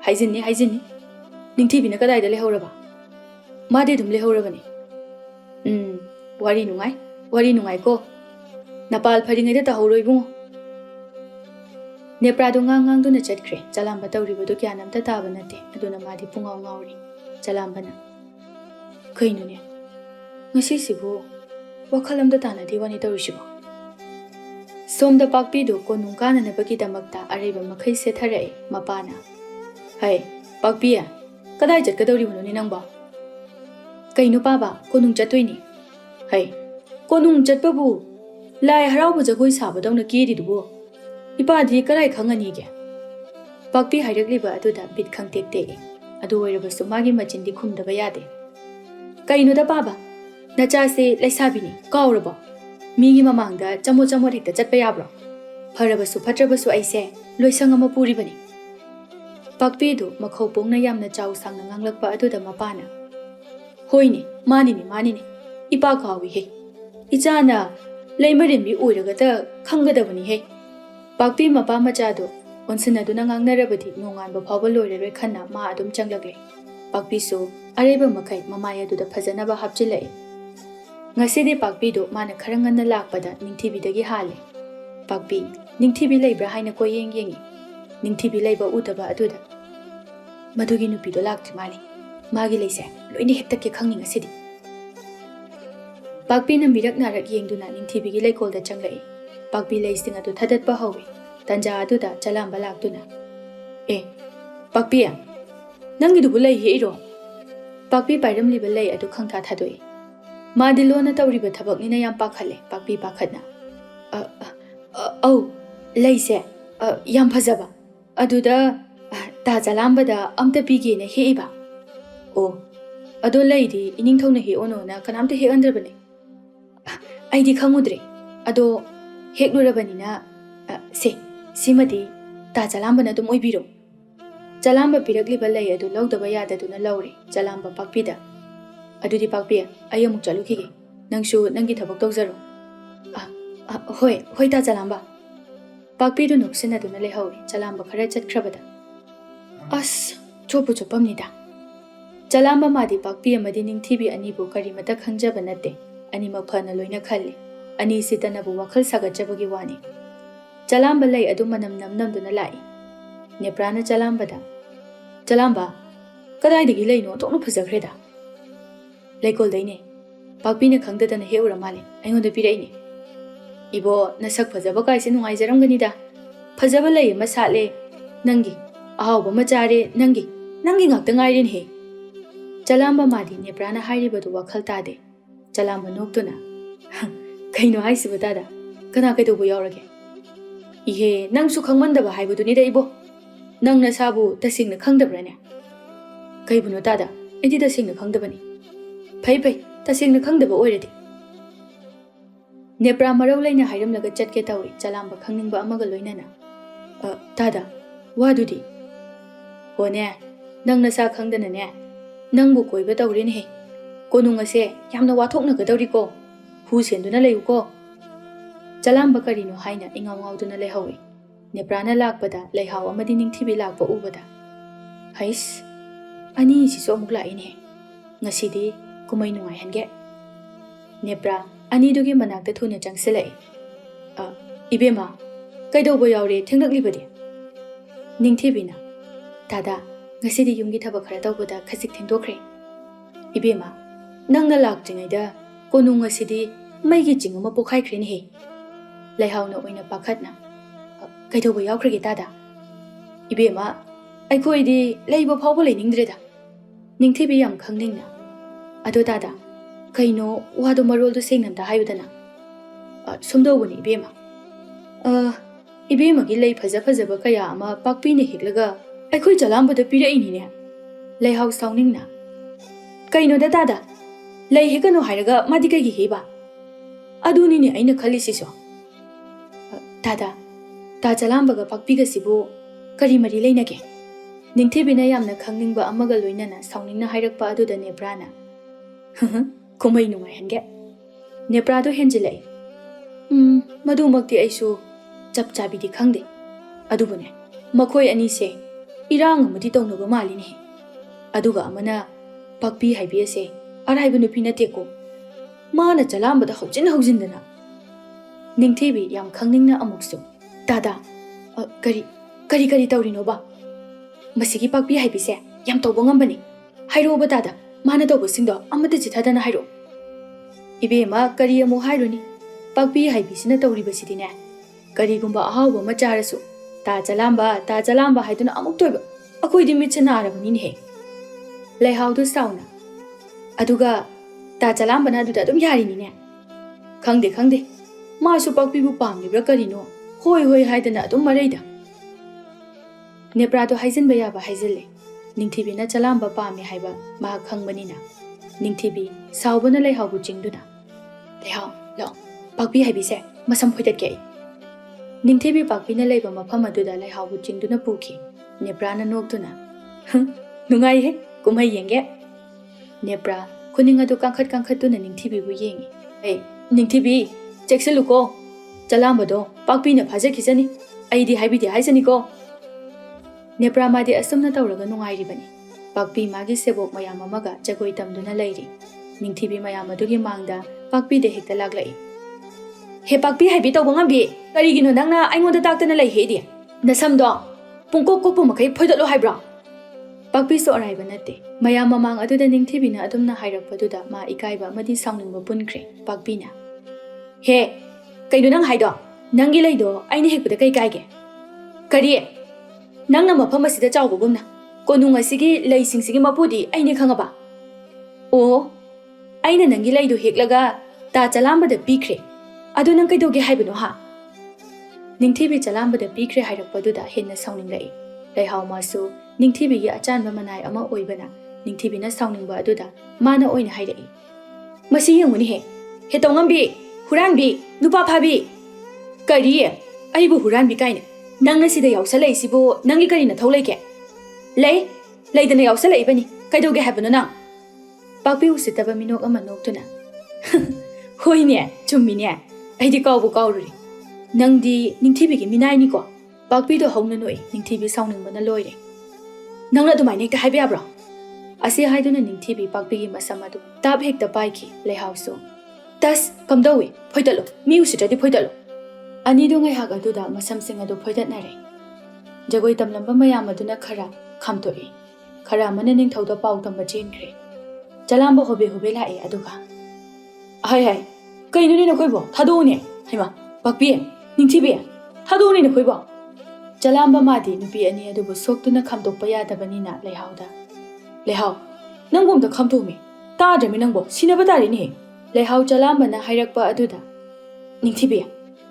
ꯍꯥꯏꯖꯤꯟꯅꯤ ꯅꯤꯡꯊꯤꯕꯤꯅ ꯀꯗꯥꯏꯗ ꯂꯩꯍꯧꯔꯕ ꯃꯥꯗꯤ ꯑꯗꯨꯝ ꯂꯩꯍꯧꯔꯕꯅꯤ ꯋꯥꯔꯤ ꯅꯨꯡꯉꯥꯏꯀꯣ ꯅꯄꯥꯜ ꯐꯔꯤꯉꯩꯗ ꯇꯥꯍꯧꯔꯣ ꯏꯕꯨꯡꯉꯣ ꯅꯦꯄ꯭ꯔꯥꯗꯣ ꯉꯥꯡꯗꯨꯅ ꯆꯠꯈ꯭ꯔꯦ ꯆꯂꯥꯝꯕ ꯇꯧꯔꯤꯕꯗꯨ ꯒ꯭ꯌꯥꯟ ꯑꯝꯇ ꯇꯥꯕ ꯅꯠꯇꯦ ꯑꯗꯨꯅ ꯃꯥꯗꯤ ꯄꯨꯡꯉꯥꯎ ꯉꯥꯎꯔꯤ ꯆꯂꯥꯝꯕꯅ ꯀꯩꯅꯣꯅꯦ ꯉꯁꯤꯁꯤꯕꯨ ꯋꯥꯈꯜ ꯑꯝꯇ ꯇꯥꯟꯅꯗꯦ ꯋꯥꯅꯤ ꯇꯧꯔꯤꯁꯤꯕꯣ ꯁꯣꯝꯗ ꯄꯥꯛꯄꯤꯗꯨ ꯀꯣꯅꯨꯡ ꯀꯥꯅꯅꯕꯒꯤꯗꯃꯛꯇ ꯑꯔꯩꯕ ꯃꯈꯩ ꯁꯦꯠꯊꯔꯛꯏ ꯃꯄꯥꯅ ꯍꯩ ꯄꯥꯛꯄꯤ ꯀꯗꯥꯏ ꯆꯠꯀꯗꯧꯔꯤꯕꯅꯣꯅꯦ ꯅꯪꯕꯣ ꯀꯩꯅꯣ ꯄꯥꯕ ꯀꯣꯅꯨꯡ ꯆꯠꯇꯣꯏꯅꯤ ꯍꯩ ꯀꯣꯅꯨꯡ ꯆꯠꯄꯕꯨ ꯂꯥꯏ ꯍꯔꯥꯎꯕ ꯖꯒꯣꯏ ꯁꯥꯕꯗꯧꯅ ꯀꯦꯔꯤꯗꯨꯕꯨ ꯏꯄꯥꯗꯤ ꯀꯗꯥꯏ ꯈꯪꯉꯅꯤꯒꯦ ꯄꯥꯛꯄꯤ ꯍꯥꯏꯔꯛꯂꯤꯕ ꯑꯗꯨꯗ ꯕꯤꯠ ꯈꯪꯇꯦꯛ ꯇꯦꯛꯏ ꯑꯗꯨ ꯑꯣꯏꯔꯕꯁꯨ ꯃꯥꯒꯤ ꯃꯆꯤꯟꯗꯤ ꯈꯨꯝꯗꯕ ꯌꯥꯗꯦ ꯀꯩꯅꯣꯗ ꯄꯥꯕ ꯅꯆꯥꯁꯦ ꯂꯩꯁꯥꯕꯤꯅꯤ ꯀꯥꯎꯔꯕꯣ ꯃꯤꯒꯤ ꯃꯃꯥꯡꯗ ꯆꯃꯣꯠ ꯍꯦꯛꯇ ꯆꯠꯄ ꯌꯥꯕ꯭ꯔꯣ ꯐꯔꯕꯁꯨ ꯐꯠꯇ꯭ꯔꯕꯁꯨ ꯑꯩꯁꯦ ꯂꯣꯏꯁꯪ ꯑꯃ ꯄꯨꯔꯤꯕꯅꯤ ꯄꯥꯛꯄꯤꯗꯨ ꯃꯈꯧ ꯄꯣꯡꯅ ꯌꯥꯝꯅ ꯆꯥꯎ ꯁꯥꯡꯅ ꯉꯥꯡꯂꯛꯄ ꯑꯗꯨꯗ ꯃꯄꯥꯅ ꯍꯣꯏꯅꯦ ꯃꯥꯅꯤꯅꯦ ꯏꯄꯥ ꯀꯥꯎꯏꯍꯦ ꯏꯆꯥꯅ ꯂꯩꯃꯔꯦꯟꯕꯤ ꯑꯣꯏꯔꯒꯇ ꯈꯪꯒꯗꯕꯅꯤꯍꯦ ꯄꯥꯛꯄꯤ ꯃꯄꯥ ꯃꯆꯥꯗꯣ ꯑꯣꯟꯁꯤꯟꯅꯗꯨꯅ ꯉꯥꯡꯅꯔꯕꯗꯤ ꯅꯣꯡꯉꯥꯟꯕ ꯐꯥꯎꯕ ꯂꯣꯏꯔꯔꯣꯏ ꯈꯟꯅ ꯃꯥ ꯑꯗꯨꯝ ꯆꯪꯂꯛꯂꯦ ꯄꯥꯛꯄꯤꯁꯨ ꯑꯔꯩꯕ ꯃꯈꯩ ꯃꯃꯥꯏ ꯑꯗꯨꯗ ꯐꯖꯅꯕ ꯍꯥꯞꯆꯤꯜꯂꯛꯏ ꯉꯁꯤꯗꯤ ꯄꯥꯛꯄꯤꯗꯨ ꯃꯥꯅ ꯈꯔ ꯉꯟꯅ ꯂꯥꯛꯄꯗ ꯅꯤꯡꯊꯤꯕꯤꯗꯒꯤ ꯍꯥꯜꯂꯦ ꯄꯥꯛꯄꯤ ꯅꯤꯡꯊꯤꯕꯤ ꯂꯩꯕ꯭ꯔꯥ ꯍꯥꯏꯅ ꯀꯣꯏꯌꯦꯡ ꯌꯦꯡꯉꯤ ꯅꯤꯡꯊꯤꯕꯤ ꯂꯩꯕ ꯎꯗꯕ ꯑꯗꯨꯗ ꯃꯗꯨꯒꯤ ꯅꯨꯄꯤꯗꯣ ꯂꯥꯛꯇ꯭ꯔꯤ ꯃꯥꯜꯂꯤ ꯃꯥꯒꯤ ꯂꯩꯁꯦ ꯂꯣꯏꯅ ꯍꯦꯛꯇꯠꯀꯦ ꯈꯪꯅꯤ ꯉꯁꯤꯗꯤ ꯄꯥꯛꯄꯤꯅ ꯃꯤꯔꯛ ꯅꯥꯔꯛ ꯌꯦꯡꯗꯨꯅ ꯅꯤꯡꯊꯤꯕꯤꯒꯤ ꯂꯩꯀꯣꯜꯗ ꯆꯪꯂꯛꯏ ꯄꯥꯛꯄꯤ ꯂꯩꯁꯤꯡ ꯑꯗꯨ ꯊꯗꯠꯄ ꯍꯧꯏ ꯇꯟꯖꯥ ꯑꯗꯨꯗ ꯆꯂꯥꯝꯕ ꯂꯥꯛꯇꯨꯅ ꯑꯦ ꯄꯥꯛꯄꯤ ꯅꯪꯒꯤꯗꯨꯕꯨ ꯂꯩ ꯍꯦꯛꯏꯔꯣ ꯄꯥꯛꯄꯤ ꯄꯥꯏꯔꯝꯂꯤꯕ ꯂꯩ ꯑꯗꯨ ꯈꯪꯊꯥ ꯊꯥꯗꯣꯛꯏ ꯃꯥꯗꯤ ꯂꯣꯟꯅ ꯇꯧꯔꯤꯕ ꯊꯕꯛꯅꯤꯅ ꯌꯥꯝ ꯄꯥꯈꯠꯂꯦ ꯄꯥꯛꯄꯤ ꯄꯥꯈꯠꯅ ꯑꯧ ꯂꯩꯁꯦ ꯌꯥꯝ ꯐꯖꯕ ꯑꯗꯨꯗ ꯇꯥ ꯆꯂꯥꯝꯕꯗ ꯑꯝꯇ ꯄꯤꯒꯦꯅ ꯍꯦꯛꯏꯕ ꯑꯣ ꯑꯗꯣ ꯂꯩꯗꯤ ꯏꯅꯤꯡꯊꯧꯅ ꯍꯦꯛꯑꯣꯅꯣꯅ ꯀꯅꯥꯝꯇ ꯍꯦꯛꯍꯟꯗ꯭ꯔꯕꯅꯦ ꯑꯩꯗꯤ ꯈꯪꯉꯨꯗ꯭ꯔꯦ ꯑꯗꯣ ꯍꯦꯛꯂꯨꯔꯕꯅꯤꯅ ꯁꯤꯃꯗꯤ ꯇꯥ ꯆꯂꯥꯝꯕꯅ ꯑꯗꯨꯝ ꯑꯣꯏꯕꯤꯔꯣ ꯆꯂꯥꯝꯕ ꯄꯤꯔꯛꯂꯤꯕ ꯂꯩ ꯑꯗꯨ ꯂꯧꯗꯕ ꯌꯥꯗꯗꯨꯅ ꯂꯧꯔꯦ ꯆꯂꯥꯝꯕ ꯄꯥꯛꯄꯤꯗ ꯑꯗꯨꯗꯤ ꯄꯥꯛꯄꯤ ꯑꯩ ꯑꯃꯨꯛ ꯆꯠꯂꯨꯈꯤꯒꯦ ꯅꯪꯁꯨ ꯅꯪꯒꯤ ꯊꯕꯛ ꯇꯧꯖꯔꯣ ꯍꯣꯏ ꯇꯥ ꯆꯂꯥꯝꯕ ꯄꯥꯛꯄꯤꯗꯨ ꯅꯣꯛꯁꯤꯟꯅꯗꯨꯅ ꯂꯩꯍꯧꯏ ꯆꯂꯥꯝꯕ ꯈꯔ ꯆꯠꯈ꯭ꯔꯕꯗ ꯑꯁ ꯆꯣꯞꯄꯨ ꯆꯣꯞꯄꯝꯅꯤꯗ ꯆꯂꯥꯝꯕ ꯃꯥꯗꯤ ꯄꯥꯛꯄꯤ ꯑꯃꯗꯤ ꯅꯤꯡꯊꯤꯕꯤ ꯑꯅꯤꯕꯨ ꯀꯔꯤꯃꯇ ꯈꯪꯖꯕ ꯅꯠꯇꯦ ꯑꯅꯤꯃꯛ ꯐꯅ ꯂꯣꯏꯅ ꯈꯜꯂꯤ ꯑꯅꯤꯁꯤꯇꯅꯕꯨ ꯋꯥꯈꯜ ꯁꯥꯒꯠꯆꯕꯒꯤ ꯋꯥꯅꯤ ꯆꯂꯥꯝꯕ ꯂꯩ ꯑꯗꯨ ꯃꯅꯝ ꯅꯝꯅꯝꯗꯨꯅ ꯂꯥꯛꯏ ꯅꯦꯄ꯭ꯔꯥꯅ ꯆꯂꯥꯝꯕꯗ ꯆꯂꯥꯝꯕ ꯀꯗꯥꯏꯗꯒꯤ ꯂꯩꯅꯣ ꯑꯣꯟꯊꯣꯛꯅ ꯐꯖꯈ꯭ꯔꯦꯗ ꯂꯩꯀꯣꯜꯗꯩꯅꯦ ꯄꯥꯛꯄꯤꯅ ꯈꯪꯗꯗꯅ ꯍꯦꯛꯎꯔ ꯃꯥꯜꯂꯦ ꯑꯩꯉꯣꯟꯗ ꯄꯤꯔꯛꯏꯅꯦ 이보 나삭 퍼져봐 가이세 농아이저런거니다 퍼져봐 레이 마 살레 낭기 아하오바 마 짜레 낭기 ngakta ngairin he Chalamba madi neprana hairibadu wakhal tade Chalamba noktuna kaino haisibu tada kana kaidobu yaurage ihe nangsu khangmandaba haibuduni da ibo nangna sabu tasingna khangdabrane kaibuno tada edi tasingna khangdabani phai tasingna khangdaba oiradi Nepra marau laina hairam laga chatke tawi Chalamba khangningba amaga loinana tada wadudi hone nangna sa khangdana ne nangbu koiba tawrin he konunga se yamna wathokna ga dawri ko hu senduna leyu ko Chalamba karino haina ingaw ngawduna lehawi Neprana lakpada leihaw amadi ningthibi lakpa ubada hais ani si so amuk laine ngasidi kumai nungai hange Nepra ani dugi manakta thuna changselai ibema kaidawba yawre thenglakli ningthibina tada ngasidi yumgi thaba khara tawbada khasik thengdokre ibema nangna lakjingaida konung ngasidi maigi jingama pokhai khrin he laihawna oina pakhatna kaidawba yawkhrege tada ibema aikhoidi leiba phawba leiningdreda ningthibi yam khangningna ado tada kaino wado marol do sengnamda hayudana sumdawbani ibema ibema gi lei phaja phajaba kaya ama pakpine hiklaga aikhoi Chalambada piraini ne leihaw sawningna kaino da tada lei hekano hairaga madi kai gi heba aduni ne aina khali siso tada ta Chalambaga pakpiga sibu kari mari leinage ningthibina yamna khangningba amaga loinana sawningna hairakpa aduda Neprana kumai nungai hange Nepra do henjilai madumakti aisu chap chabidi khangde adubune makhoi ani se irang amadi tawnaga malini aduga amana pakpi haibiase araiba nupi nate ko mana Chalambada hojindana ningthibi yam khangningna amuksu tada kari tawrino ba masigi pakpi haibise yam tawba ngambani hairo ba tada mana tawba singdo amada jithadana hairo ibema kari amu hairuni pakpi haibisina tawribasidine karigumba ahawba ma charasu ta Chalamba haiduna amuk toiba akoidi mitchana arabani he leihaw du sauna aduga ta Chalamba na duda dum yarini ne khangde ma su pakpi bu pamlibra karino hoi haidana dum mareida Nepra do haijinba yaba haijille ningthibina Chalamba pami haiba ma khangbanina ningthibi saubana leihaw bu jingduna leihaw lo pakpi haibise masam phoidat ke Ningthibi pakpina leiba mafam aduda leihaw bu jingduna puki Neprana noktuna nungai he kumai yenge Nepra kuninga do kangkhat tuna ningthibi bu yengi hey ningthibi cheksiluko Chalamba do pakpina phajekhisani aidi haibidi haisani ko Nepra madi asumna tawraga nungai ribani pakpi magi sebok mayam amaga jagoi tamduna leiri ningthibi mayam adugi mangda pakpi de hekta laglai He pakpi haibi tawba ngambi karigino nangna aingonda taktana lei hedi nasamdo pungkok kokpu makai phoidalo haibra pakpi so araiba nate mayam mamang aduda ningthibina adumna hairakpaduda ma ikaiba amadi sauningba punkhre pakpina he kaino nang haido nangi leido aini hekpuda kai kaige kari nangna mafam asida chawbugumna konung asigi leisingsigi mapudi aini khangaba o aina nangi leido heklaga ta chalambada pikre adu nang kaidoge haibano ha ningthibi chalambada pikre hairakpaduda henna sauninglai leihau masu ningthibigi achanba manai ama oibana ningthibina sauningba aduda mana oina hairai masi yenguni he tongambi huranbi nupa phabi kari aibu huranbi kaina nangna sida yausala isibo nangi kari na tholeke leidana yausala ibani kaidoge haibano nang pakpi usitaba minok ama noktuna hoine chummine aidi kawbu kawruri nangdi ningthibigi minaini ko pakpi do hongna noi ningthibi sauningbana loire nangna dumai nekta haibe abro ase haiduna ningthibi pakpigi masamadu tab hekta paiki leihausu tas kamdawi phoidalo mi usitadi phoidalo ani do ngai hak aduda masamsing adu phoidatnare jagoi tamlamba mayam aduna khara khamtori khara mana ningthauda pau tamba chenkhre chalamba hobe hobe lae aduga hai kaino ni na khoibo thadone haima pakpi ningthibi thadone ni khoibo chalamba madi nupi ani adubu soktuna khamdokpa yadabanina leihauda leihau nanggom da khamtome tadremi nangbo sinaba tari ni leihau chalamba na hairakpa aduda ningthibi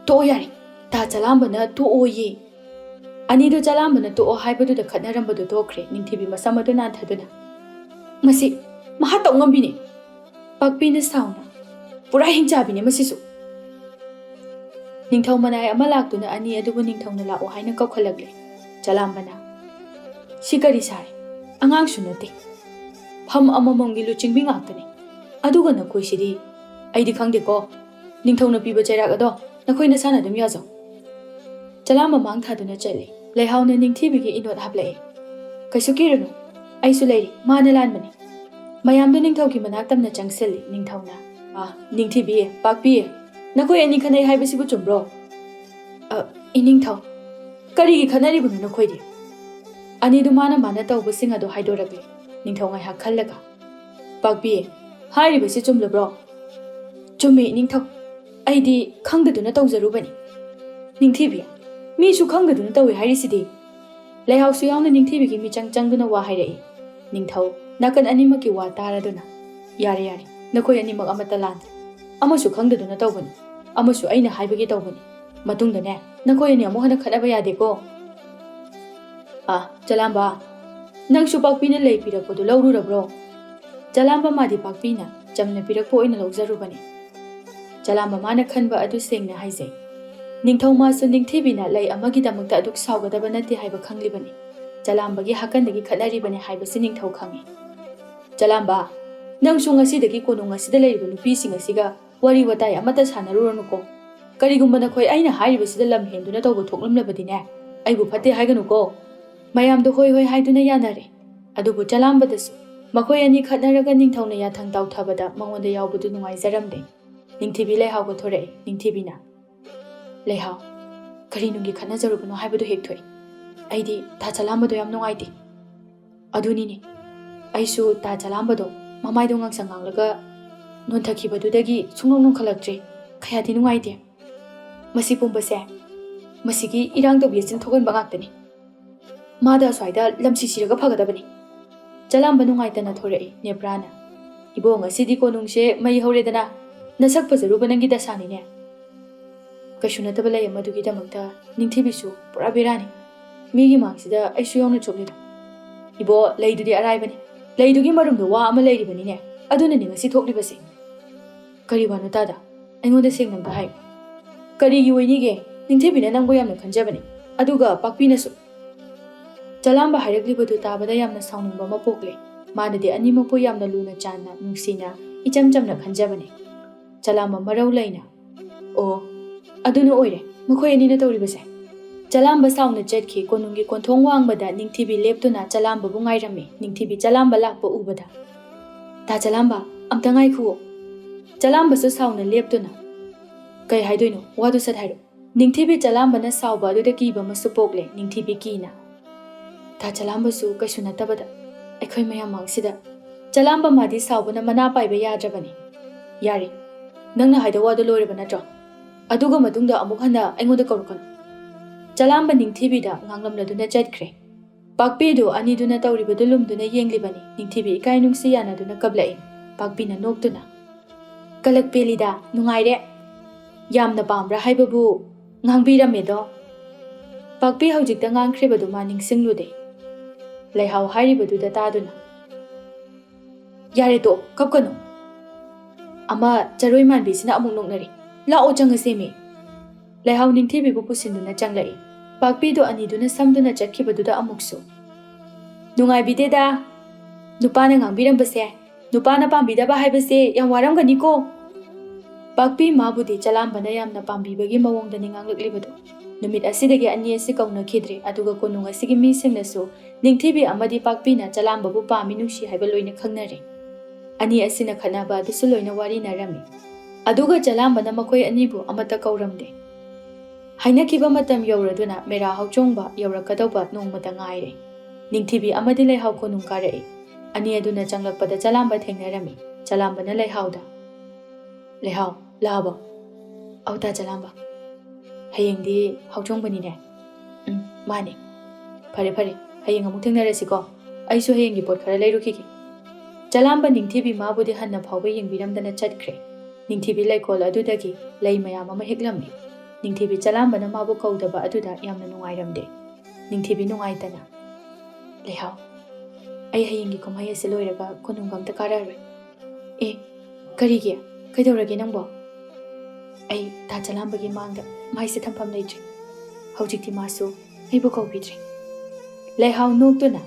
to yari ta chalamba na to oye ani do chalamba na to o haibadu da khatnaramba do dokre ningthibi masamadu na thaduna masi maha tawngambini pakpi na sauna pura hingchabini masisu ningthau manai ama laktuna ani adubu ningthauna lao haina kaukhalakle chalambana sikari sare angang sunate pham amamamgi luchingbi ngaktani aduga nakoi sidi aidi khangde ko ningthauna piba chairak ado nakoi na sana dum yazo chalamba mang thaduna chale leihauna ningthibigi inot hablai kaisu kiranu aisu leiri mana lanmani mayamdo ningthauki manaktamna changseli ningthauna ningthibi pakpi nakoi ani khanai haibasibu chumbro iningthau karigi khanaribunu nakoidi ani du mana mana tawbasing adu haidorakle ningthau ngai hakhallaga pakpi hairibasi chumlabro chumi ningthau aidi khangdaduna tawjarubani ningthibi mi su khangdaduna tawi hairisidi leihau su yauna ningthibigi mi changchangduna wa hairai ningthau nakan animaki wa taraduna yare nakoi animak amata lan amasu khangdaduna tawbani amasu aina haibagi tawbani matungdane nakoi ani amu hana khanaba yade ko chalamba nang su pakpina lei pirakpodu laururabro chalamba madi pakpina chamna pirakpo oina lawjarubani chalamba mana khanba adu sengna haijai ningthau ma su ningthibina lei amagi damakta aduk saugadaba nate haiba khanglibani chalambagi hakandagi khanaribani haibasi ningthau khangi chalamba nang su ngasidagi konung ngasida leiba nupi singasiga wari watai amata sanaruranu ko karigumba nakhoi aina hairibasida lam henduna tawbu thoklamlabadine aibu phate haiganu ko mayam do hoi haiduna yanare adubu chalambadasu makhoi ani khatnaraga ningthauna yathang tawthabada mangonda yawbudu nungai jaramde ningthibi leihau go thore ningthibina leihau karinungi khatna jarubano haibadu hekthoi aidi ta chalambado yam nungaite adunini aisu ta chalambado mamaido ngangsanganglaga nonthakibadudagi sungnong nongkhalaktre khayati nungaite masi pumbase masigi irang do biachin thogan bangaktani mada swaida lamsi siraga phagadabani chalamba nungaitana thorai neprana ibong asidi konungse mai hauredana nasak pajaruba nangi dasani ne kashuna tabala yamadugi damakta ningthibisu pura berani migi mangsida aisu yongna choklida ibo leidudi araibani leidugi marumdo wa ama leiribani ne aduna ni ngasi thoklibase kari wanu tada aingonda sengnam da hai kari gi woinige ningthibina nangbo yamna khanjabani aduga pakpinasu chalamba hairaklibudu tabada yamna sauningba mapokle manadi animakpo yamna luna channa nungsina icham chamna khanjabani chalamba marau laina o aduna oire makhoi ani na tawribase chalamba sauna chetki konungi konthong wangbada ningthibi leptuna chalamba bu ngairami ningthibi chalamba lakpa ubada ta chalamba amta ngai khu chalamba su sauna leptuna Kay haidoi no, wadu sat hairu. Ningthibi Jalamba na sauba adu da kiba masu pogle, ningthibi kina. Ta Jalamba su kaisuna tabada. Ekhoi mayam mangsida. Jalamba madi sauba na mana paiba yadrabani. Yari, nangna haida wadu loriba natro. Aduga matungda amuk handa aingoda kaurukan. Jalamba ningthibi da nganglamna duna jatkre. Pakpi do ani duna tauriba dulum duna yenglibani. Ningthibi ikai nungsi yana duna kablai. Pakpi na nok duna. Kalak pelida nungaire. Yamna pambra haibabu ngangbirame do. Pakpi haujikta ngangkhriba du ma ningsinglude. Leihau hairiba du da taduna. Yare to kapkano. Ama charoi manbi sina amuk noknari. Lao changase me. Leihau ningthibi bu pusinduna changlai. Pakpi do ani duna samduna chakhiba du da amukso. Nungai bideda. Nupana ngangbirambase. Nupana pambidaba haibase yang waramgani ko. Pakpi mabudi Jalamba na yamna pambibagi mawongda ninganglaklibato. Numit asidagi ani asi kauna khidre aduga konung asigi misingnaso ningthibi amadi Pakpi na Jalamba bu pami nungsi haiba loina khangnare. Ani asina khanaba adusu loina wari narami. Aduga Jalamba na makoi anibu amata kauramde. Hainakiba matam yauraduna mera hauchongba yaurakadauba nongmata ngaire. Ningthibi amadi leihau konung karai. Ani aduna changlakpada Jalamba thengnarami. Jalamba na leihauda. Leihau, laba. Auta Jalamba. Hayengdi hauchongbani ne. Mane. Pare pare. Hayeng amuk thengnarasiko. Aisu hayengi pot khara leirukiki. Jalamba ningthibi mabudi hanna phauba yengbiramdana chatkre. Ningthibi leikol adudagi lei mayam ama heklamni. Ningthibi Jalamba na mabu kaudaba aduda yamna nungairamde. Ningthibi nungaitana. Leihau. Ai hayengi kumhai ase loiraga konunggamta kararoi. Karigi? Kaidaurage nangbo? Ai ta Jalambagi mangda maise thampham leitri. Haujikti masu aibu kaubidri. Leihau noktuna.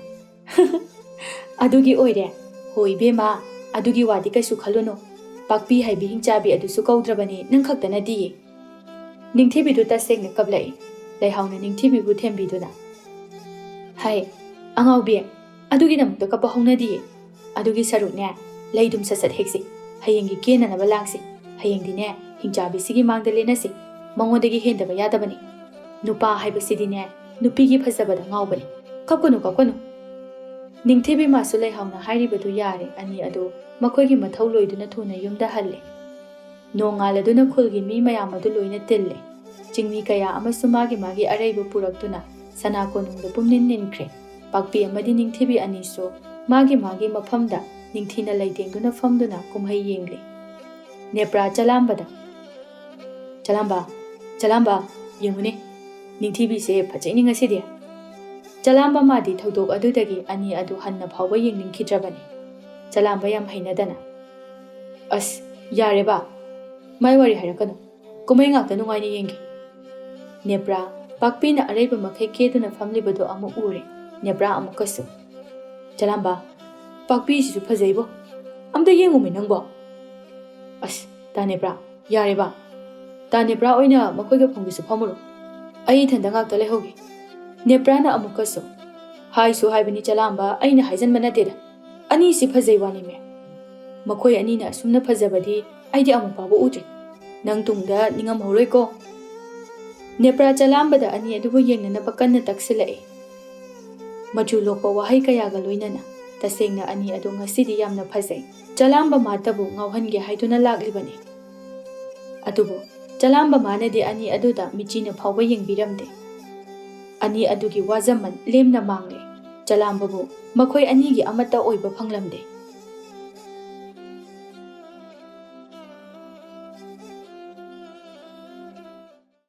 Adugi oire. Hoi bema. Adugi wadi kaisu khaluno. Pakpi haibi hingchabi adusu kaudrabani nang khaktana diye. Ningthibi du tasengna kablai. Leihau na ningthibi bu thembiduna. Hai, angaubi. Adugi namukta kapa hongna diye. Adugi sarukne leidum sasat heksi. Hayengi kena na balangsi. Hayengdi ne hingchabi sigi mangda lenasi. Mangodagi hendaba yadabani. Nupa haibasidi ne nupigi phasabada ngaubani. Kapkanu. Ningthibi masu leihau na hairibadu yare ani adu makoigi mathau loiduna thuna yumda halle. Nongaladuna khulgi mi mayam adu loina tille. Jingmi kaya amasu magi araibu puraktuna sana konungda pumnin ninkre. Pakpi amadi ningthibi aniso magi mafamda ningthina leitengduna famduna kumhai yengli. Nepra Jalambada. Jalamba, yengune. Ningthibi se phajai ningasidi. Jalamba madi thodok adudagi ani adu hanna phawba yengninkidrabani. Jalamba yam hainadana. As yareba. Mai wari hairakanu. Kumai ngakta nungaini yengi. Nepra Pakpi na araiba makai keduna famlibado amu ure. Nepra amukasu. Jalamba, Pakpi sisu phajaibo. Amda yengumi nangbo. As, ta Nepra, yareba. Ta Nepra oina makoiga phongbisu phamuro. Ai thanda ngakta lehogi. Nepra na amukasu. Haisu haibani Jalamba aina haijanba nateda. Ani si phajai wani me. Makoi ani na asumna phajabadi aidi amupabo udri. Nang tungda ningam horoi ko. Nepra Jalambada ani adubu yengnanaba kanna taksilai. Machu lokpa wahai kayaga loinana. Tasengna ani adu ngasidi yamna phajai. Jalamba matabu ngauhange haiduna laklibani. Adubu Jalamba manadi ani aduda michina phawba yengbiramde. Ani adugi wazaman lemna mangle. Jalambabu makoi anigi amata oiba phanglamde.